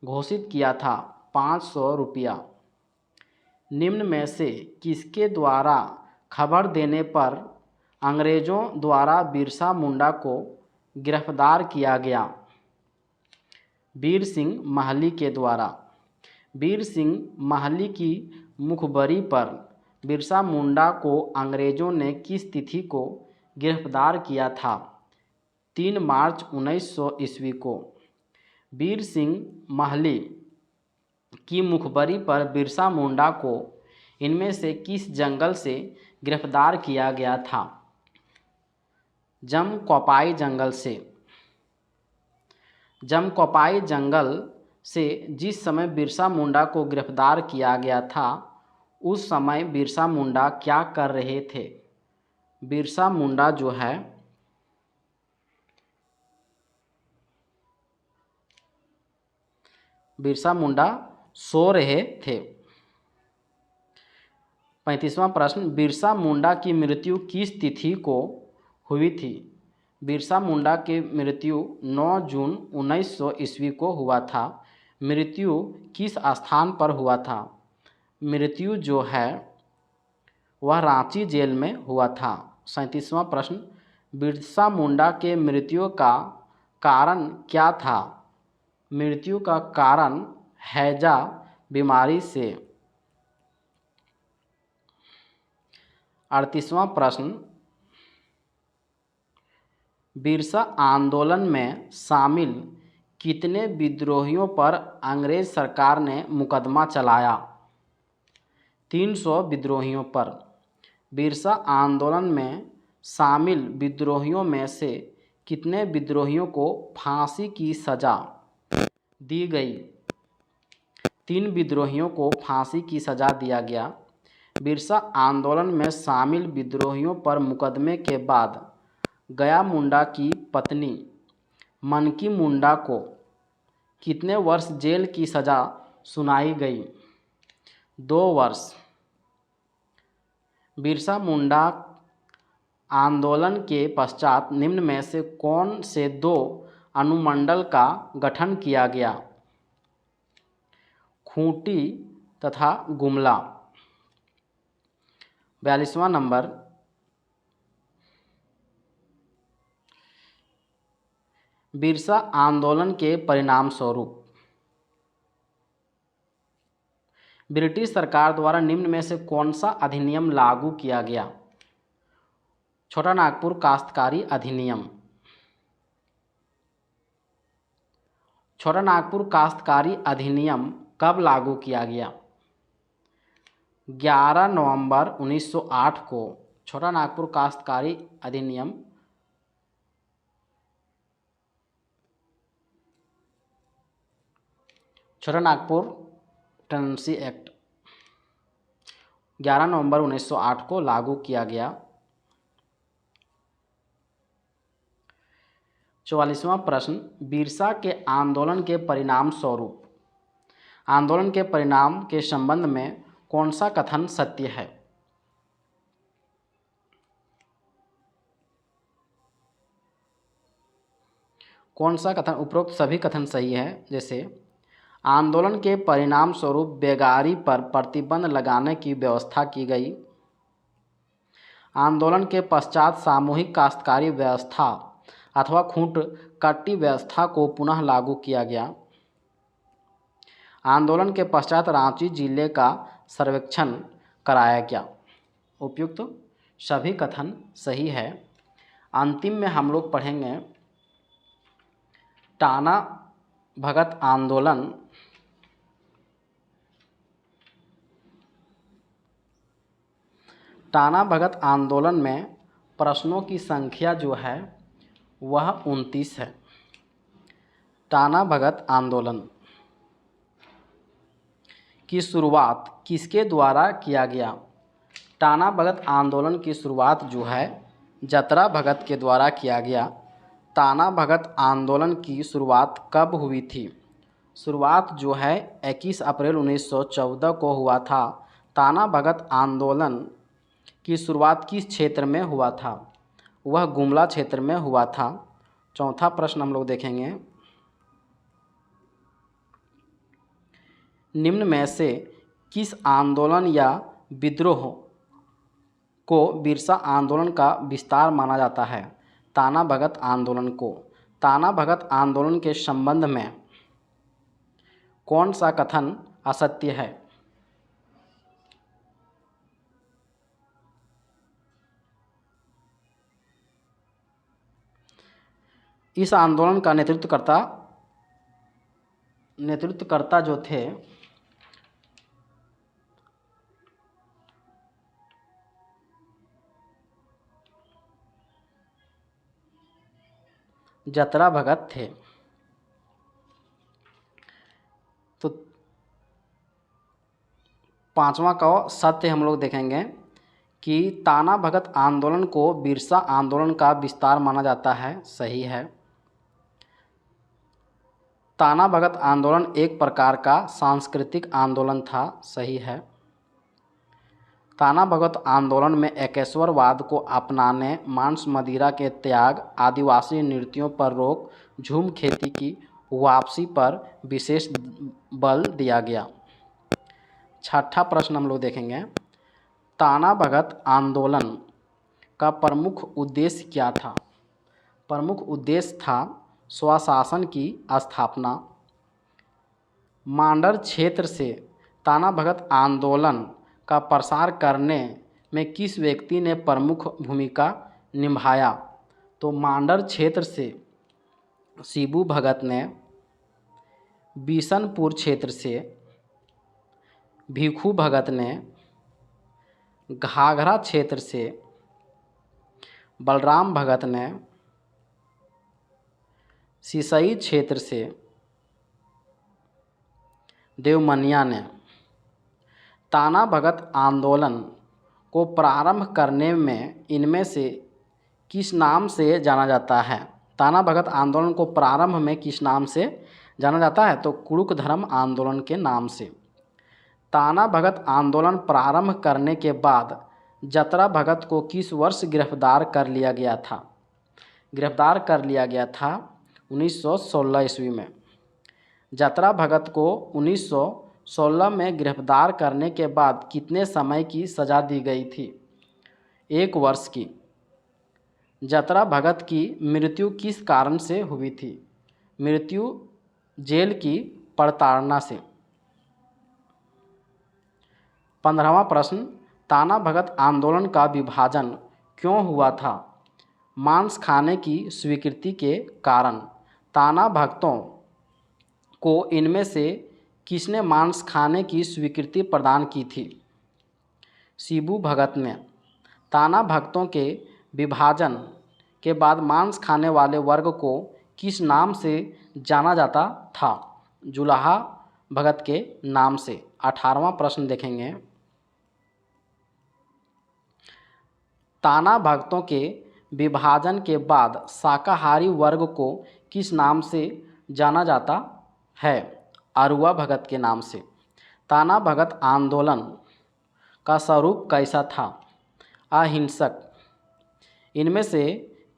घोषित किया था? 500 रुपया। निम्न में से किसके द्वारा खबर देने पर अंग्रेजों द्वारा बिरसा मुंडा को गिरफ्तार किया गया? वीर सिंह महली के द्वारा। वीर सिंह महली की मुखबरी पर बिरसा मुंडा को अंग्रेजों ने किस तिथि को गिरफ्तार किया था? 3 मार्च 1900 ईस्वी को। वीर सिंह महली की मुखबरी पर बिरसा मुंडा को इनमें से किस जंगल से गिरफ्तार किया गया था? जमकोपाई जंगल से। जमकोपाई जंगल से जिस समय बिरसा मुंडा को गिरफ्तार किया गया था, उस समय बिरसा मुंडा क्या कर रहे थे? बिरसा मुंडा जो है बिरसा मुंडा सो रहे थे। 35वां प्रश्न, बिरसा मुंडा की मृत्यु किस तिथि को हुई थी? बिरसा मुंडा की मृत्यु 9 जून 1900 ईस्वी को हुआ था। मृत्यु किस स्थान पर हुआ था? मृत्यु जो है वह रांची जेल में हुआ था। 37वां प्रश्न, बिरसा मुंडा के मृत्यु का कारण क्या था? मृत्यु का कारण हैजा बीमारी से। 38वां प्रश्न, बिरसा आंदोलन में शामिल कितने विद्रोहियों पर अंग्रेज सरकार ने मुकदमा चलाया? 300 विद्रोहियों पर। बिरसा आंदोलन में शामिल विद्रोहियों में से कितने विद्रोहियों को फांसी की सज़ा दी गई? 3 विद्रोहियों को फांसी की सज़ा दिया गया। बिरसा आंदोलन में शामिल विद्रोहियों पर मुकदमे के बाद गया मुंडा की पत्नी मनकी मुंडा को कितने वर्ष जेल की सज़ा सुनाई गई? 2 वर्ष। बिरसा मुंडा आंदोलन के पश्चात निम्न में से कौन से 2 अनुमंडल का गठन किया गया? खूंटी तथा गुमला। 42वां नंबर, बिरसा आंदोलन के परिणाम स्वरूप ब्रिटिश सरकार द्वारा निम्न में से कौन सा अधिनियम लागू किया गया? छोटा नागपुर काश्तकारी अधिनियम। छोटा नागपुर काश्तकारी अधिनियम कब लागू किया गया? 11 नवंबर 1908 को छोटा नागपुर काश्तकारी अधिनियम छोटा नागपुर टेनेंसी एक्ट 11 नवंबर 1908 को लागू किया गया। 44वां प्रश्न, बिरसा के आंदोलन के परिणाम स्वरूप आंदोलन के परिणाम के संबंध में कौन सा कथन सत्य है? कौन सा कथन, उपरोक्त सभी कथन सही है। जैसे आंदोलन के परिणाम स्वरूप बेगारी पर प्रतिबंध लगाने की व्यवस्था की गई। आंदोलन के पश्चात सामूहिक काश्तकारी व्यवस्था अथवा खूंट कट्टी व्यवस्था को पुनः लागू किया गया। आंदोलन के पश्चात रांची जिले का सर्वेक्षण कराया गया। उपयुक्त सभी कथन सही है। अंतिम में हम लोग पढ़ेंगे टाना भगत आंदोलन। टाना भगत आंदोलन में प्रश्नों की संख्या जो है वह 29 है। टाना भगत आंदोलन की शुरुआत किसके द्वारा किया गया? टाना भगत आंदोलन की शुरुआत जो है जतरा भगत के द्वारा किया गया। टाना भगत आंदोलन की शुरुआत कब हुई थी? शुरुआत जो है 21 अप्रैल 1914 को हुआ था। टाना भगत आंदोलन की शुरुआत किस क्षेत्र में हुआ था? वह गुमला क्षेत्र में हुआ था। चौथा प्रश्न हम लोग देखेंगे, निम्न में से किस आंदोलन या विद्रोह को बिरसा आंदोलन का विस्तार माना जाता है? टाना भगत आंदोलन को। टाना भगत आंदोलन के संबंध में कौन सा कथन असत्य है? इस आंदोलन का नेतृत्वकर्ता जो थे जतरा भगत थे। तो पांचवा का सत्य हम लोग देखेंगे कि टाना भगत आंदोलन को बिरसा आंदोलन का विस्तार माना जाता है। सही है। टाना भगत आंदोलन एक प्रकार का सांस्कृतिक आंदोलन था। सही है। टाना भगत आंदोलन में एकेश्वरवाद को अपनाने, मांस मदिरा के त्याग, आदिवासी नृत्यों पर रोक, झूम खेती की वापसी पर विशेष बल दिया गया। छठा प्रश्न हम लोग देखेंगे, टाना भगत आंदोलन का प्रमुख उद्देश्य क्या था? प्रमुख उद्देश्य था स्वशासन की स्थापना। मांडर क्षेत्र से टाना भगत आंदोलन का प्रसार करने में किस व्यक्ति ने प्रमुख भूमिका निभाया? तो मांडर क्षेत्र से शिबू भगत ने, बिशनपुर क्षेत्र से भिखू भगत ने, घाघरा क्षेत्र से बलराम भगत ने, सिसई क्षेत्र से देवमनिया ने। टाना भगत आंदोलन को प्रारंभ करने में इनमें से किस नाम से जाना जाता है? टाना भगत आंदोलन को प्रारंभ में किस नाम से जाना जाता है? तो कुड़ुक धर्म आंदोलन के नाम से। टाना भगत आंदोलन प्रारंभ करने के बाद जतरा भगत को किस वर्ष गिरफ्तार कर लिया गया था? गिरफ्तार कर लिया गया था 1916 ईस्वी में। जतरा भगत को 1916 में गिरफ्तार करने के बाद कितने समय की सज़ा दी गई थी? 1 वर्ष की। जतरा भगत की मृत्यु किस कारण से हुई थी? मृत्यु जेल की प्रताड़ना से। 15वां प्रश्न, टाना भगत आंदोलन का विभाजन क्यों हुआ था? मांस खाने की स्वीकृति के कारण। टाना भगतों को इनमें से किसने मांस खाने की स्वीकृति प्रदान की थी? शिबू भगत ने। टाना भगतों के विभाजन के बाद मांस खाने वाले वर्ग को किस नाम से जाना जाता था? जुलाहा भगत के नाम से। 18वां प्रश्न देखेंगे, टाना भगतों के विभाजन के बाद शाकाहारी वर्ग को किस नाम से जाना जाता है? अरुआ भगत के नाम से। टाना भगत आंदोलन का स्वरूप कैसा था? अहिंसक। इनमें से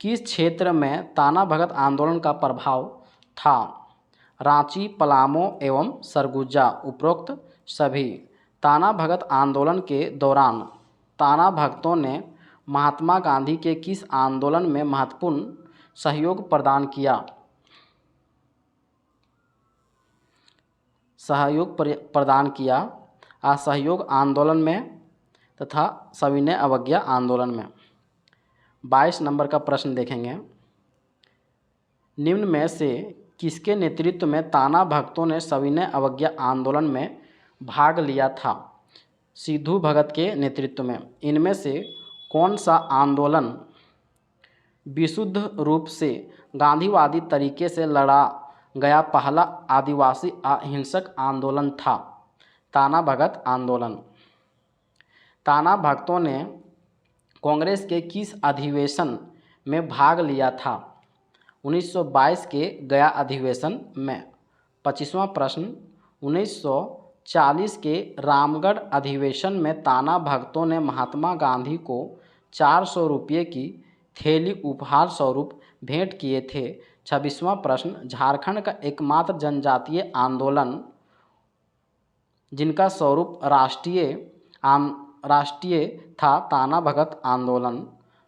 किस क्षेत्र में ताना भगत आंदोलन का प्रभाव था? रांची, पलामू एवं सरगुजा। उपरोक्त सभी। ताना भगत आंदोलन के दौरान ताना भगतों ने महात्मा गांधी के किस आंदोलन में महत्वपूर्ण सहयोग प्रदान किया? असहयोग आंदोलन में तथा सविनय अवज्ञा आंदोलन में। 22 नंबर का प्रश्न देखेंगे। निम्न में से किसके नेतृत्व में ताना भगतों ने सविनय अवज्ञा आंदोलन में भाग लिया था? सिद्धू भगत के नेतृत्व में। इनमें से कौन सा आंदोलन विशुद्ध रूप से गांधीवादी तरीके से लड़ा गया पहला आदिवासी अहिंसक आंदोलन था? ताना भगत आंदोलन। ताना भगतों ने कांग्रेस के किस अधिवेशन में भाग लिया था? 1922 के गया अधिवेशन में। 25वां प्रश्न। 1940 के रामगढ़ अधिवेशन में ताना भगतों ने महात्मा गांधी को 400 रुपये की थैली उपहार स्वरूप भेंट किए थे। 26वां प्रश्न। झारखंड का एकमात्र जनजातीय आंदोलन जिनका स्वरूप राष्ट्रीय था, ताना भगत आंदोलन।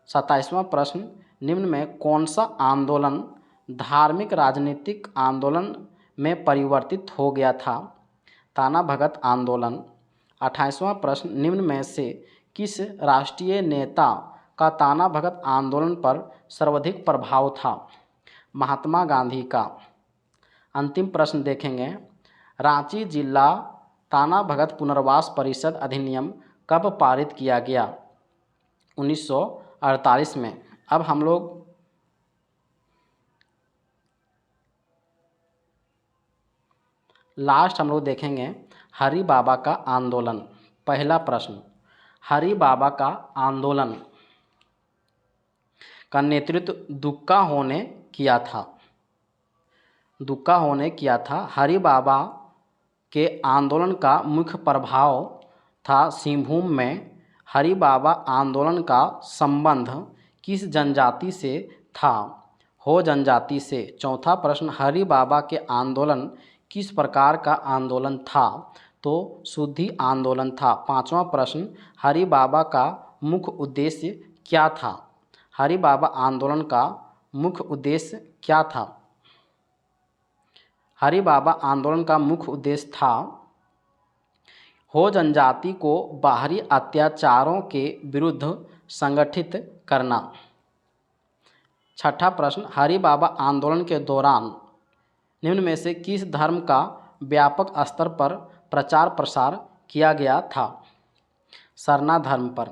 27वां प्रश्न। निम्न में कौन सा आंदोलन धार्मिक राजनीतिक आंदोलन में परिवर्तित हो गया था? ताना भगत आंदोलन। 28वां प्रश्न। निम्न में से किस राष्ट्रीय नेता का ताना भगत आंदोलन पर सर्वाधिक प्रभाव था? महात्मा गांधी का। अंतिम प्रश्न देखेंगे। रांची जिला ताना भगत पुनर्वास परिषद अधिनियम कब पारित किया गया? 1948 में। अब हम लोग देखेंगे हरि बाबा का आंदोलन। पहला प्रश्न। हरि बाबा का आंदोलन का नेतृत्व दुक्का हो ने किया था। हरि बाबा के आंदोलन का मुख्य प्रभाव था सिंहभूम में। हरि बाबा आंदोलन का संबंध किस जनजाति से था? हो जनजाति से। चौथा प्रश्न। हरि बाबा के आंदोलन किस प्रकार का आंदोलन था? तो शुद्धि आंदोलन था। पांचवा प्रश्न। हरि बाबा का मुख्य उद्देश्य क्या था? हरि बाबा आंदोलन का मुख्य उद्देश्य क्या था? हरि बाबा आंदोलन का मुख्य उद्देश्य था हो जनजाति को बाहरी अत्याचारों के विरुद्ध संगठित करना। छठा प्रश्न। हरि बाबा आंदोलन के दौरान निम्न में से किस धर्म का व्यापक स्तर पर प्रचार प्रसार किया गया था? सरना धर्म पर।